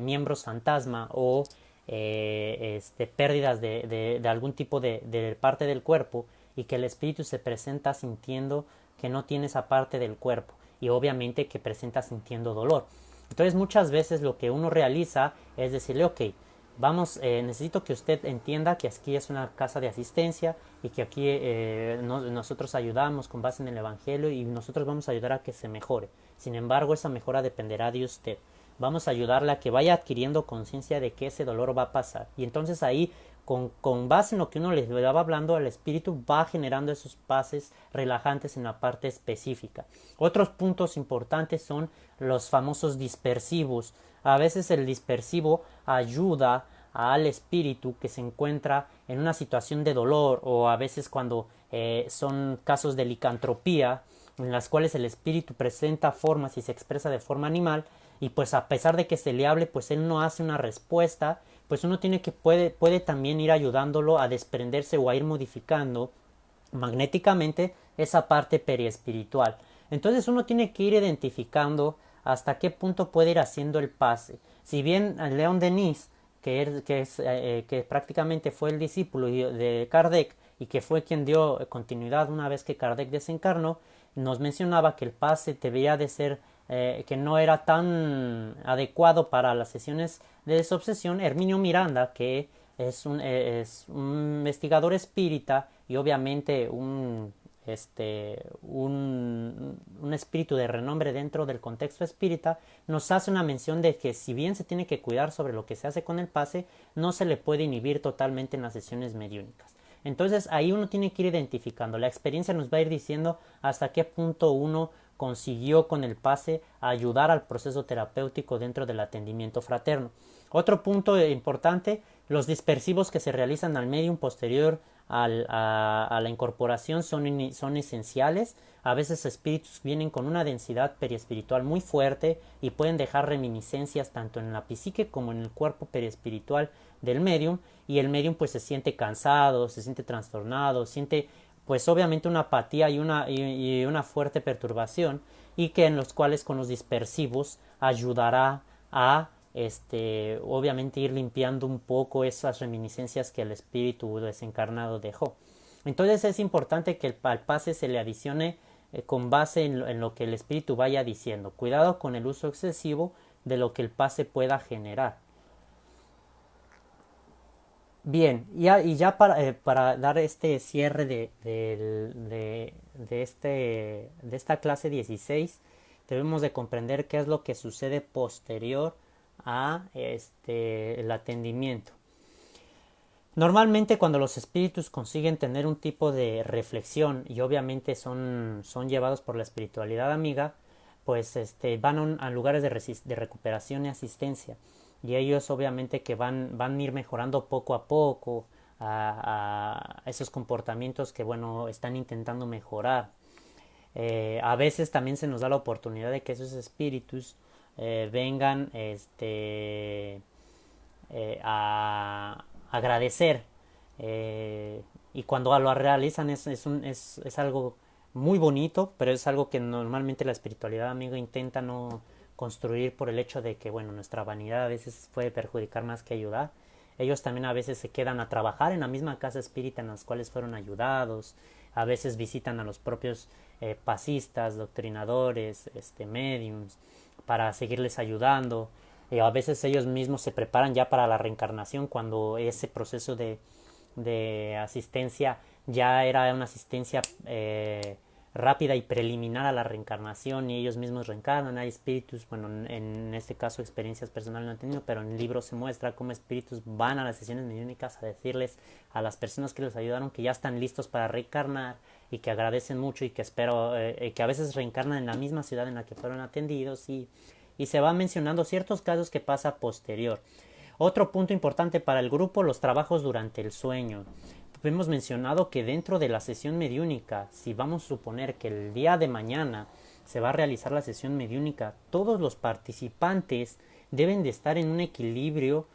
miembros fantasma o pérdidas de algún tipo de parte del cuerpo y que el espíritu se presenta sintiendo que no tiene esa parte del cuerpo y obviamente que presenta sintiendo dolor. Entonces muchas veces lo que uno realiza es decirle, ok, vamos, necesito que usted entienda que aquí es una casa de asistencia y que aquí nosotros ayudamos con base en el Evangelio y nosotros vamos a ayudar a que se mejore. Sin embargo, esa mejora dependerá de usted. Vamos a ayudarle a que vaya adquiriendo conciencia de que ese dolor va a pasar. Y entonces ahí, con base en lo que uno les va hablando, el espíritu va generando esos pases relajantes en la parte específica. Otros puntos importantes son los famosos dispersivos. A veces el dispersivo ayuda al espíritu que se encuentra en una situación de dolor o a veces cuando son casos de licantropía en las cuales el espíritu presenta formas y se expresa de forma animal y pues a pesar de que se le hable pues él no hace una respuesta, pues uno puede también ir ayudándolo a desprenderse o a ir modificando magnéticamente esa parte periespiritual. Entonces uno tiene que ir identificando hasta qué punto puede ir haciendo el pase. Si bien León Denis, que prácticamente fue el discípulo de Kardec y que fue quien dio continuidad una vez que Kardec desencarnó, nos mencionaba que el pase debía de ser que no era tan adecuado para las sesiones de desobsesión. Herminio Miranda, que es un investigador espírita y obviamente un espíritu de renombre dentro del contexto espírita, nos hace una mención de que si bien se tiene que cuidar sobre lo que se hace con el pase, no se le puede inhibir totalmente en las sesiones mediúnicas. Entonces ahí uno tiene que ir identificando. La experiencia nos va a ir diciendo hasta qué punto uno consiguió con el pase ayudar al proceso terapéutico dentro del atendimiento fraterno. Otro punto importante, los dispersivos que se realizan al medium posterior a la incorporación son esenciales. A veces espíritus vienen con una densidad periespiritual muy fuerte y pueden dejar reminiscencias tanto en la psique como en el cuerpo periespiritual del medium y el medium pues se siente cansado, se siente trastornado, siente pues obviamente una apatía y una fuerte perturbación y que en los cuales con los dispersivos ayudará a obviamente ir limpiando un poco esas reminiscencias que el espíritu desencarnado dejó. Entonces es importante que al pase se le adicione con base en lo que el espíritu vaya diciendo. Cuidado con el uso excesivo de lo que el pase pueda generar. Bien, y ya para dar este cierre de esta clase 16, debemos de comprender qué es lo que sucede posterior a el atendimiento. Normalmente cuando los espíritus consiguen tener un tipo de reflexión y obviamente son llevados por la espiritualidad amiga, pues van a lugares de recuperación y asistencia. Y ellos obviamente que van a ir mejorando poco a poco a esos comportamientos que bueno están intentando mejorar. A veces también se nos da la oportunidad de que esos espíritus vengan a agradecer. Y cuando lo realizan es algo muy bonito, pero es algo que normalmente la espiritualidad amiga intenta no construir por el hecho de que bueno, nuestra vanidad a veces puede perjudicar más que ayudar. Ellos también a veces se quedan a trabajar en la misma casa espírita en las cuales fueron ayudados, a veces visitan a los propios pasistas, doctrinadores, mediums, para seguirles ayudando. A veces ellos mismos se preparan ya para la reencarnación cuando ese proceso de asistencia ya era una asistencia rápida y preliminar a la reencarnación y ellos mismos reencarnan. Hay espíritus, bueno, en este caso experiencias personales no he tenido, pero en el libro se muestra cómo espíritus van a las sesiones mediúnicas a decirles a las personas que les ayudaron que ya están listos para reencarnar y que agradecen mucho y que espero que a veces reencarnan en la misma ciudad en la que fueron atendidos y se van mencionando ciertos casos que pasa posterior. Otro punto importante para el grupo, los trabajos durante el sueño. Hemos mencionado que dentro de la sesión mediúnica, si vamos a suponer que el día de mañana se va a realizar la sesión mediúnica, todos los participantes deben de estar en un equilibrio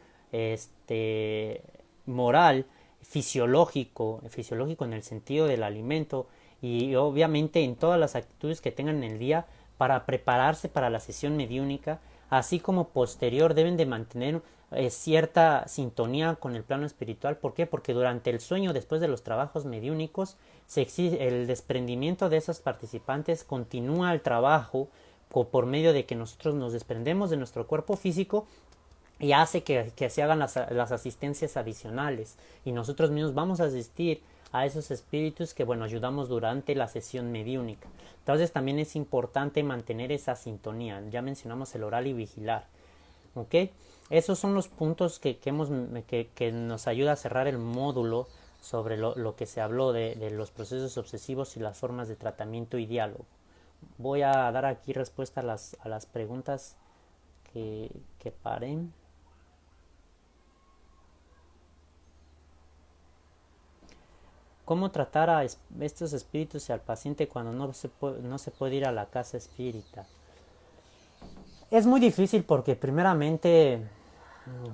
moral, fisiológico en el sentido del alimento y obviamente en todas las actitudes que tengan en el día para prepararse para la sesión mediúnica, así como posterior deben de mantener cierta sintonía con el plano espiritual. ¿Por qué? Porque durante el sueño, después de los trabajos mediúnicos, el desprendimiento de esos participantes continúa el trabajo por medio de que nosotros nos desprendemos de nuestro cuerpo físico y hace que se hagan las asistencias adicionales y nosotros mismos vamos a asistir a esos espíritus que bueno ayudamos durante la sesión mediúnica. Entonces también es importante mantener esa sintonía. Ya mencionamos el orar y vigilar. ¿Ok? Esos son los puntos que nos ayuda a cerrar el módulo sobre lo que se habló de los procesos obsesivos y las formas de tratamiento y diálogo. Voy a dar aquí respuesta a las preguntas que paren. ¿Cómo tratar a estos espíritus y al paciente cuando no se puede ir a la casa espírita? Es muy difícil porque primeramente,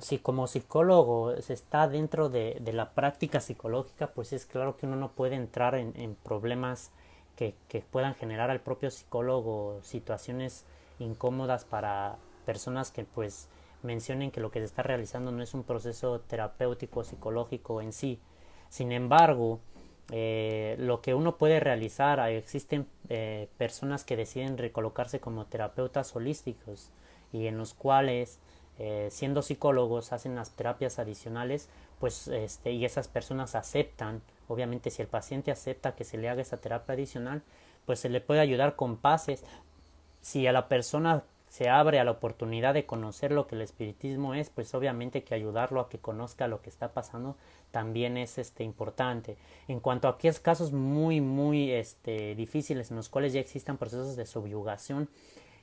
si como psicólogo se está dentro de la práctica psicológica, pues es claro que uno no puede entrar en problemas que puedan generar al propio psicólogo situaciones incómodas para personas que pues mencionen que lo que se está realizando no es un proceso terapéutico psicológico en sí. Sin embargo, lo que uno puede realizar, existen personas que deciden recolocarse como terapeutas holísticos y en los cuales siendo psicólogos hacen las terapias adicionales, pues y esas personas aceptan, obviamente si el paciente acepta que se le haga esa terapia adicional, pues se le puede ayudar con pases. Si a la persona se abre a la oportunidad de conocer lo que el espiritismo es, pues obviamente que ayudarlo a que conozca lo que está pasando también es importante. En cuanto a aquellos casos muy difíciles en los cuales ya existan procesos de subyugación,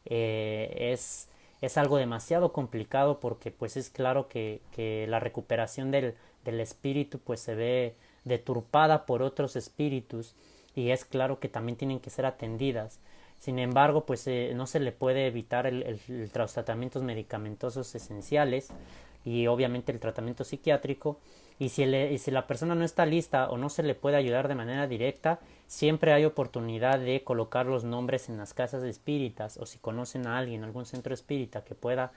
es algo demasiado complicado porque pues es claro que la recuperación del espíritu pues se ve deturpada por otros espíritus y es claro que también tienen que ser atendidas. Sin embargo, pues no se le puede evitar los tratamientos medicamentosos esenciales y obviamente el tratamiento psiquiátrico. Y si la persona no está lista o no se le puede ayudar de manera directa, siempre hay oportunidad de colocar los nombres en las casas espíritas o si conocen a alguien, algún centro espírita que pueda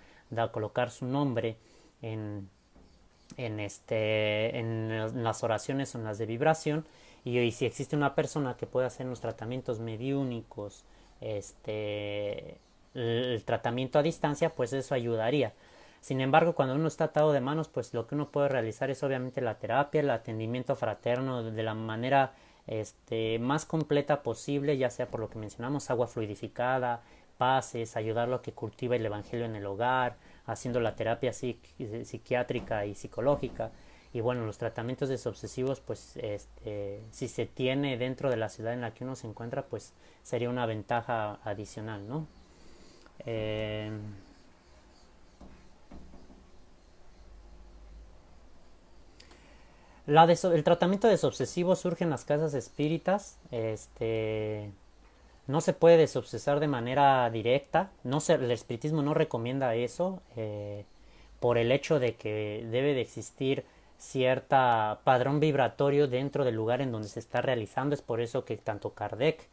colocar su nombre en, en las oraciones o en las de vibración y si existe una persona que pueda hacer los tratamientos mediúnicos, el tratamiento a distancia, pues eso ayudaría. Sin embargo, cuando uno está atado de manos, pues lo que uno puede realizar es obviamente la terapia, el atendimiento fraterno de la manera más completa posible, ya sea por lo que mencionamos, agua fluidificada, pases, ayudarlo a que cultive el evangelio en el hogar, haciendo la terapia psiquiátrica y psicológica. Y bueno, los tratamientos desobsesivos, pues si se tiene dentro de la ciudad en la que uno se encuentra, pues sería una ventaja adicional, ¿no? Eh, el tratamiento desobsesivo surge en las casas espíritas. No se puede desobsesar de manera directa. El espiritismo no recomienda eso, por el hecho de que debe de existir cierta padrón vibratorio dentro del lugar en donde se está realizando. Es por eso que tanto Kardec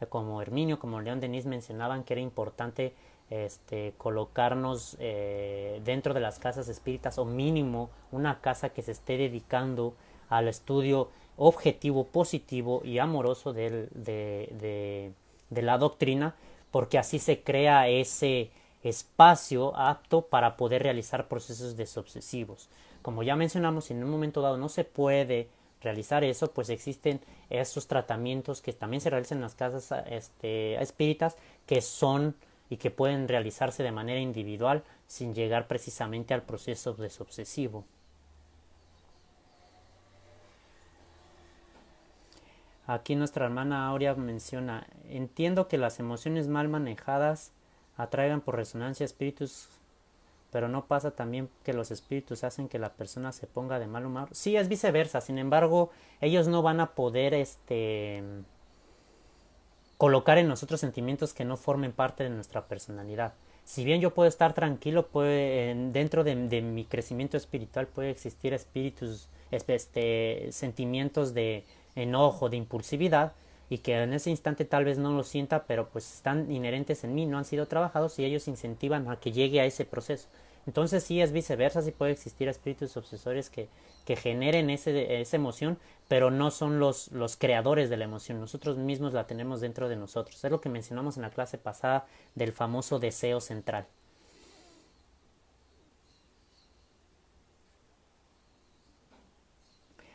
como Herminio, como León Denis mencionaban que era importante colocarnos dentro de las casas espíritas, o mínimo una casa que se esté dedicando al estudio objetivo, positivo y amoroso de la doctrina, porque así se crea ese espacio apto para poder realizar procesos desobsesivos. Como ya mencionamos, si en un momento dado no se puede realizar eso, pues existen esos tratamientos que también se realizan en las casas espíritas, que son y que pueden realizarse de manera individual sin llegar precisamente al proceso desobsesivo. Aquí nuestra hermana Aurea menciona: entiendo que las emociones mal manejadas atraigan por resonancia espíritus, pero no pasa también que los espíritus hacen que la persona se ponga de mal humor. Sí, es viceversa. Sin embargo, ellos no van a poder colocar en nosotros sentimientos que no formen parte de nuestra personalidad. Si bien yo puedo estar tranquilo, dentro de mi crecimiento espiritual puede existir espíritus, sentimientos de enojo, de impulsividad, y que en ese instante tal vez no lo sienta, pero pues están inherentes en mí, no han sido trabajados, y ellos incentivan a que llegue a ese proceso. Entonces sí es viceversa, sí puede existir espíritus obsesores que generen esa emoción, pero no son los creadores de la emoción. Nosotros mismos la tenemos dentro de nosotros. Es lo que mencionamos en la clase pasada del famoso deseo central.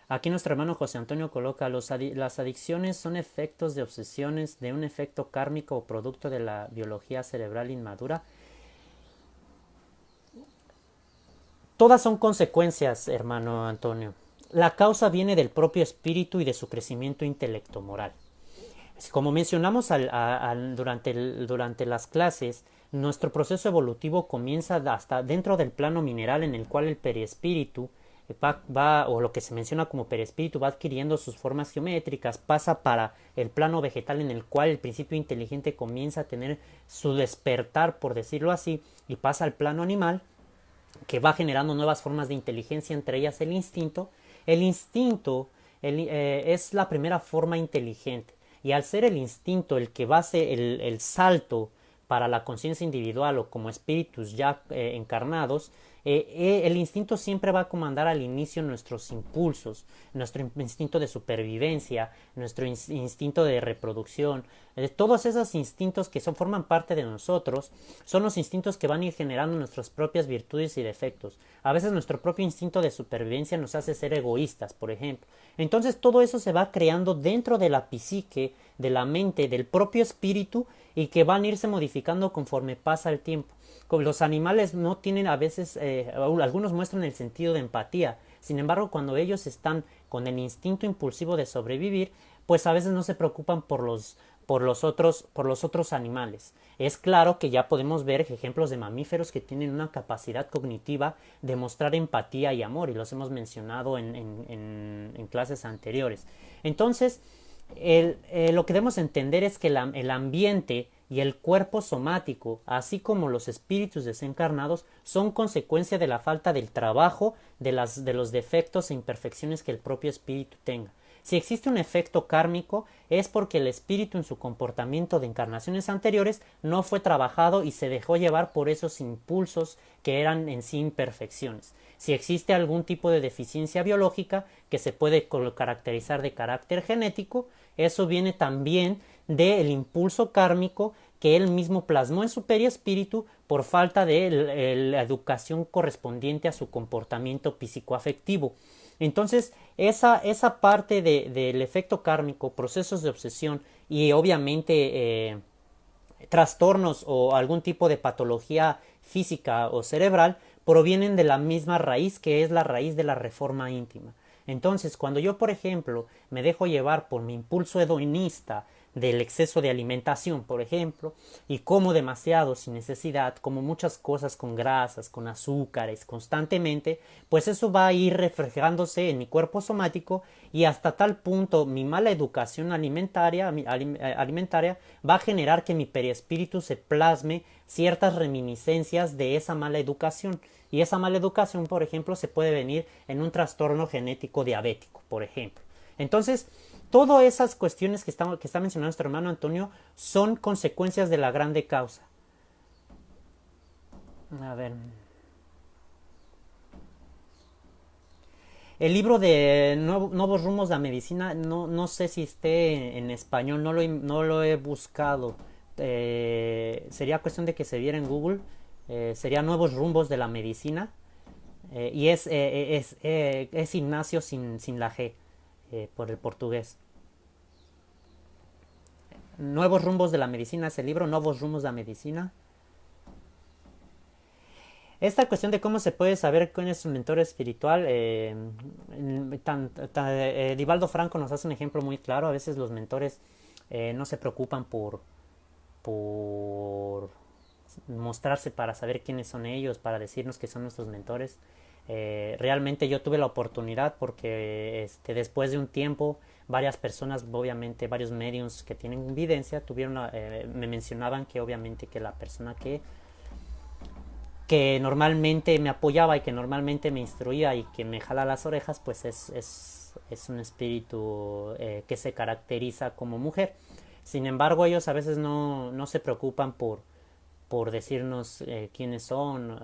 Aquí nuestro hermano José Antonio coloca: las adicciones son efectos de obsesiones de un efecto kármico o producto de la biología cerebral inmadura. Todas son consecuencias, hermano Antonio. La causa viene del propio espíritu y de su crecimiento intelecto-moral. Como mencionamos durante las clases, nuestro proceso evolutivo comienza hasta dentro del plano mineral, en el cual el periespíritu o lo que se menciona como perispíritu, va adquiriendo sus formas geométricas, pasa para el plano vegetal, en el cual el principio inteligente comienza a tener su despertar, por decirlo así, y pasa al plano animal, que va generando nuevas formas de inteligencia, entre ellas el instinto. El instinto es la primera forma inteligente, y al ser el instinto el que va a hacer el salto para la conciencia individual o como espíritus ya encarnados, el instinto siempre va a comandar al inicio nuestros impulsos, nuestro instinto de supervivencia, nuestro instinto de reproducción. Todos esos instintos que forman parte de nosotros son los instintos que van a ir generando nuestras propias virtudes y defectos. A veces nuestro propio instinto de supervivencia nos hace ser egoístas, por ejemplo. Entonces todo eso se va creando dentro de la psique, de la mente, del propio espíritu, y que van a irse modificando conforme pasa el tiempo. Como los animales no tienen a veces, algunos muestran el sentido de empatía. Sin embargo, cuando ellos están con el instinto impulsivo de sobrevivir, pues a veces no se preocupan por los otros animales. Es claro que ya podemos ver ejemplos de mamíferos que tienen una capacidad cognitiva de mostrar empatía y amor, y los hemos mencionado en clases anteriores. Entonces, lo que debemos entender es que el ambiente y el cuerpo somático, así como los espíritus desencarnados, son consecuencia de la falta del trabajo de los defectos e imperfecciones que el propio espíritu tenga. Si existe un efecto kármico, es porque el espíritu en su comportamiento de encarnaciones anteriores no fue trabajado y se dejó llevar por esos impulsos que eran en sí imperfecciones. Si existe algún tipo de deficiencia biológica que se puede caracterizar de carácter genético, eso viene también del impulso kármico que él mismo plasmó en su perispíritu por falta de la educación correspondiente a su comportamiento psicoafectivo. Entonces, esa parte del efecto kármico, procesos de obsesión y obviamente trastornos o algún tipo de patología física o cerebral provienen de la misma raíz, que es la raíz de la reforma íntima. Entonces, cuando yo, por ejemplo, me dejo llevar por mi impulso hedonista del exceso de alimentación, por ejemplo, y como demasiado sin necesidad, como muchas cosas con grasas, con azúcares constantemente, pues eso va a ir reflejándose en mi cuerpo somático, y hasta tal punto mi mala educación alimentaria va a generar que mi perispíritu se plasme ciertas reminiscencias de esa mala educación. Y esa mala educación, por ejemplo, se puede venir en un trastorno genético diabético, por ejemplo. Entonces, todas esas cuestiones que está mencionando nuestro hermano Antonio son consecuencias de la grande causa. A ver. El libro de Nuevos Rumbos de la Medicina, no sé si esté en español, no lo he buscado. Sería cuestión de que se viera en Google. Sería Nuevos Rumbos de la Medicina. Y es Ignacio sin la G, por el portugués. Nuevos Rumbos de la Medicina es el libro, Nuevos Rumbos de la Medicina. Esta cuestión de cómo se puede saber quién es un mentor espiritual, Divaldo Franco nos hace un ejemplo muy claro. A veces los mentores no se preocupan por mostrarse para saber quiénes son ellos, para decirnos que son nuestros mentores. Realmente yo tuve la oportunidad porque después de un tiempo varias personas, obviamente varios mediums que tienen evidencia, me mencionaban que obviamente que la persona que normalmente me apoyaba y que normalmente me instruía y que me jala las orejas, pues es un espíritu que se caracteriza como mujer. Sin embargo, ellos a veces no se preocupan por decirnos quiénes son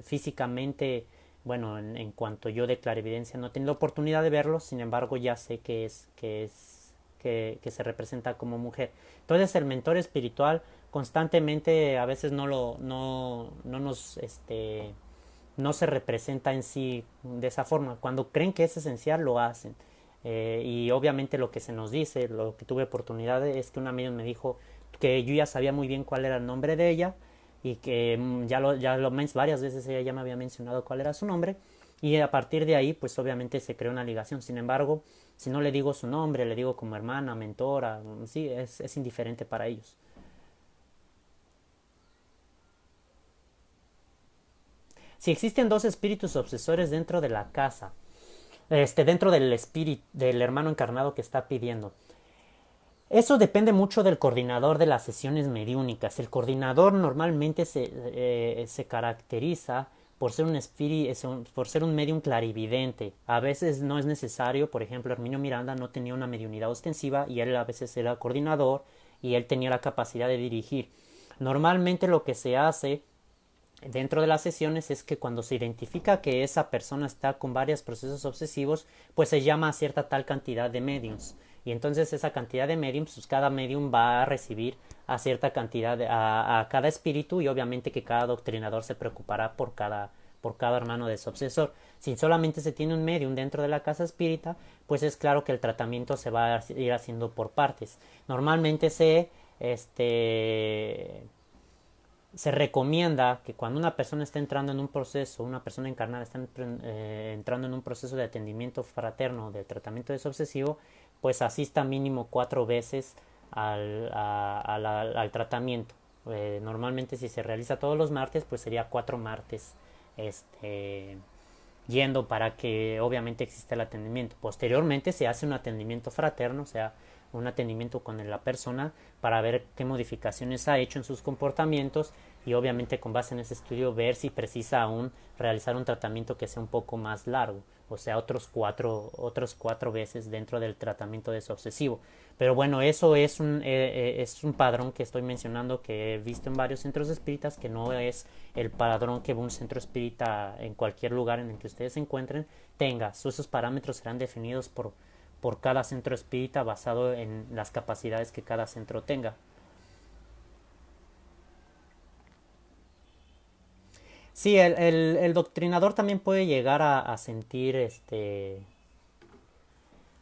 físicamente. Bueno, en cuanto yo de clarividencia no tengo la oportunidad de verlos, sin embargo ya sé que se representa como mujer. Entonces el mentor espiritual constantemente a veces no se representa en sí de esa forma. Cuando creen que es esencial lo hacen. Y obviamente lo que se nos dice, lo que tuve oportunidad es que una medium me dijo que yo ya sabía muy bien cuál era el nombre de ella, y que varias veces ella ya me había mencionado cuál era su nombre, y a partir de ahí pues obviamente se creó una ligación. Sin embargo, si no le digo su nombre, le digo como hermana, mentora, sí, es indiferente para ellos. Si existen dos espíritus obsesores dentro de la casa, dentro del espíritu del hermano encarnado que está pidiendo, eso depende mucho del coordinador de las sesiones mediúnicas. El coordinador normalmente se caracteriza por ser por ser un medium clarividente. A veces no es necesario. Por ejemplo, Herminio Miranda no tenía una mediunidad ostensiva y él a veces era coordinador y él tenía la capacidad de dirigir. Normalmente lo que se hace dentro de las sesiones es que cuando se identifica que esa persona está con varios procesos obsesivos, pues se llama a cierta tal cantidad de mediums. Y entonces esa cantidad de mediums, pues cada medium va a recibir a cierta cantidad, a cada espíritu, y obviamente que cada doctrinador se preocupará por cada hermano de su obsesor. Si solamente se tiene un medium dentro de la casa espírita, pues es claro que el tratamiento se va a ir haciendo por partes. Normalmente se recomienda que cuando una persona está entrando en un proceso, una persona encarnada está entrando en un proceso de atendimiento fraterno, de tratamiento desobsesivo, pues asista mínimo 4 veces al tratamiento. Normalmente si se realiza todos los martes, pues sería 4 martes yendo para que obviamente exista el atendimiento. Posteriormente se hace un atendimiento fraterno, o sea, un atendimiento con la persona para ver qué modificaciones ha hecho en sus comportamientos, y obviamente con base en ese estudio ver si precisa aún realizar un tratamiento que sea un poco más largo, o sea, otros cuatro veces dentro del tratamiento desobsesivo. Pero bueno, eso es un padrón que estoy mencionando, que he visto en varios centros espíritas, que no es el padrón que un centro espírita en cualquier lugar en el que ustedes se encuentren tenga. Esos parámetros serán definidos por cada centro espírita basado en las capacidades que cada centro tenga. Sí, el doctrinador también puede llegar a sentir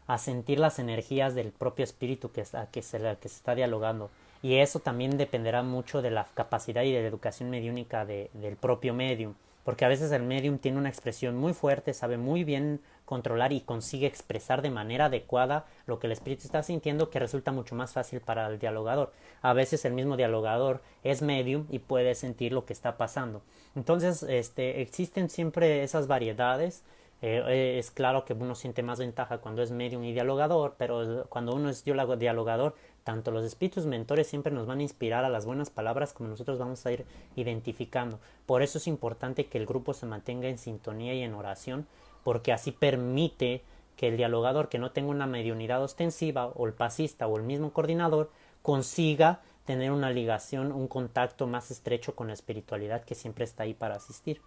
a sentir las energías del propio espíritu que se está dialogando. Y eso también dependerá mucho de la capacidad y de la educación mediúnica del propio medium. Porque a veces el medium tiene una expresión muy fuerte, sabe muy bien controlar y consigue expresar de manera adecuada lo que el espíritu está sintiendo, que resulta mucho más fácil para el dialogador. A veces el mismo dialogador es medium y puede sentir lo que está pasando. Entonces, existen siempre esas variedades. Es claro que uno siente más ventaja cuando es medium y dialogador, pero cuando uno es dialogador, tanto los espíritus mentores siempre nos van a inspirar a las buenas palabras como nosotros vamos a ir identificando. Por eso es importante que el grupo se mantenga en sintonía y en oración, porque así permite que el dialogador que no tenga una mediunidad ostensiva, o el pasista o el mismo coordinador, consiga tener una ligación, un contacto más estrecho con la espiritualidad que siempre está ahí para asistir.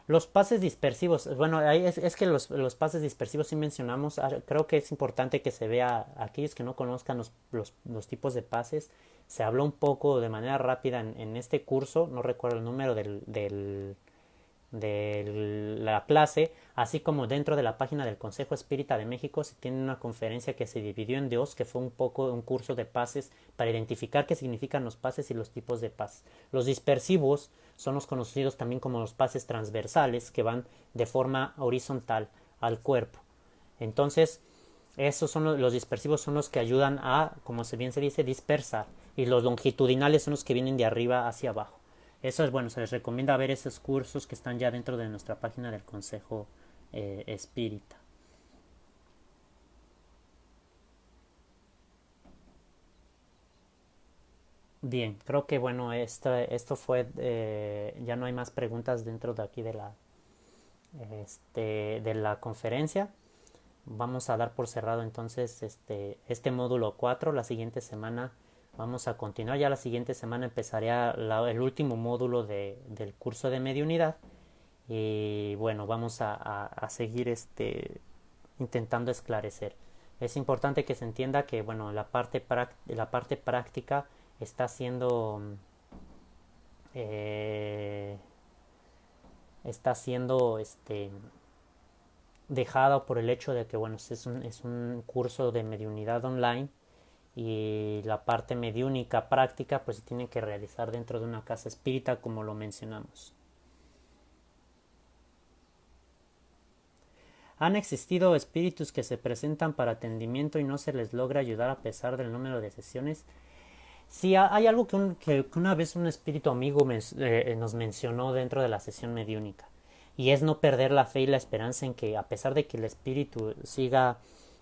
Los pases dispersivos, bueno, es que los pases dispersivos sí mencionamos, creo que es importante que se vea, aquellos que no conozcan los tipos de pases, se habló un poco de manera rápida en este curso, no recuerdo el número de la clase, así como dentro de la página del Consejo Espírita de México se tiene una conferencia que se dividió en dos, que fue un poco un curso de pases para identificar qué significan los pases y los tipos de pases. Los dispersivos son los conocidos también como los pases transversales, que van de forma horizontal al cuerpo. Entonces, esos son los dispersivos, son los que ayudan a, como bien se dice, dispersar, y los longitudinales son los que vienen de arriba hacia abajo. Eso es bueno, se les recomienda ver esos cursos que están ya dentro de nuestra página del Consejo Espírita. Bien, creo que bueno, esto fue, ya no hay más preguntas dentro de aquí de la conferencia. Vamos a dar por cerrado entonces este módulo 4. La siguiente semana vamos a continuar. Ya la siguiente semana empezará el último módulo del curso de mediunidad. Y bueno, vamos a seguir intentando esclarecer. Es importante que se entienda que bueno, la parte práctica está siendo eh, está siendo dejada por el hecho de que bueno, es un curso de mediunidad online, y la parte mediúnica práctica pues se tiene que realizar dentro de una casa espírita, como lo mencionamos. Han existido espíritus que se presentan para atendimiento y no se les logra ayudar a pesar del número de sesiones. Sí, hay algo que una vez un espíritu amigo nos mencionó dentro de la sesión mediúnica, y es no perder la fe y la esperanza en que, a pesar de que el espíritu siga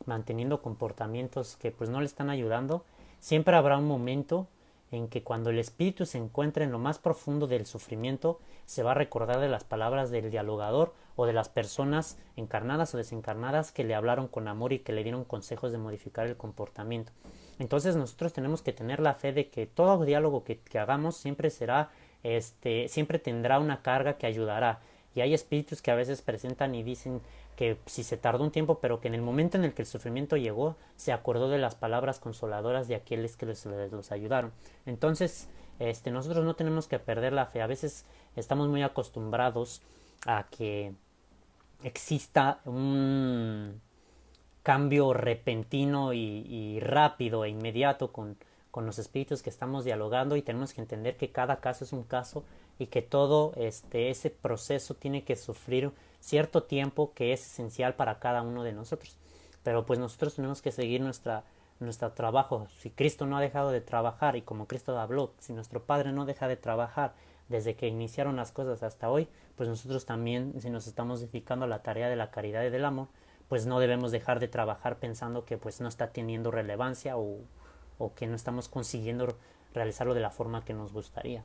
manteniendo comportamientos que pues no le están ayudando, siempre habrá un momento en que, cuando el espíritu se encuentre en lo más profundo del sufrimiento, se va a recordar de las palabras del dialogador o de las personas encarnadas o desencarnadas que le hablaron con amor y que le dieron consejos de modificar el comportamiento. Entonces nosotros tenemos que tener la fe de que todo diálogo que hagamos siempre será, siempre tendrá una carga que ayudará. Y hay espíritus que a veces presentan y dicen que si se tardó un tiempo, pero que en el momento en el que el sufrimiento llegó, se acordó de las palabras consoladoras de aquellos que los ayudaron. Entonces, nosotros no tenemos que perder la fe. A veces estamos muy acostumbrados a que exista un cambio repentino y rápido e inmediato con los espíritus que estamos dialogando, y tenemos que entender que cada caso es un caso, y que todo ese proceso tiene que sufrir cierto tiempo que es esencial para cada uno de nosotros. Pero pues nosotros tenemos que seguir nuestro trabajo. Si Cristo no ha dejado de trabajar, y como Cristo habló, si nuestro Padre no deja de trabajar desde que iniciaron las cosas hasta hoy, pues nosotros también, si nos estamos dedicando a la tarea de la caridad y del amor, pues no debemos dejar de trabajar pensando que pues no está teniendo relevancia, o que no estamos consiguiendo realizarlo de la forma que nos gustaría.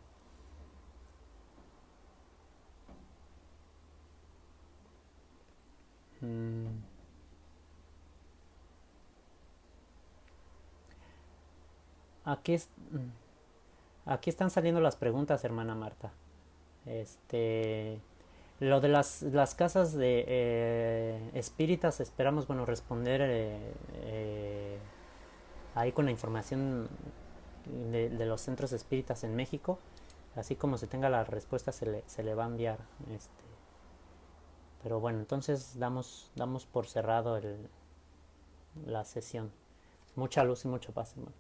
Mm, aquí, aquí están saliendo las preguntas, hermana Marta. Este, lo de las casas de espíritas, esperamos bueno responder ahí con la información de los centros espíritas en México. Así como se tenga la respuesta se le va a enviar. Pero bueno, entonces damos por cerrado la sesión. Mucha luz y mucha paz, hermanos.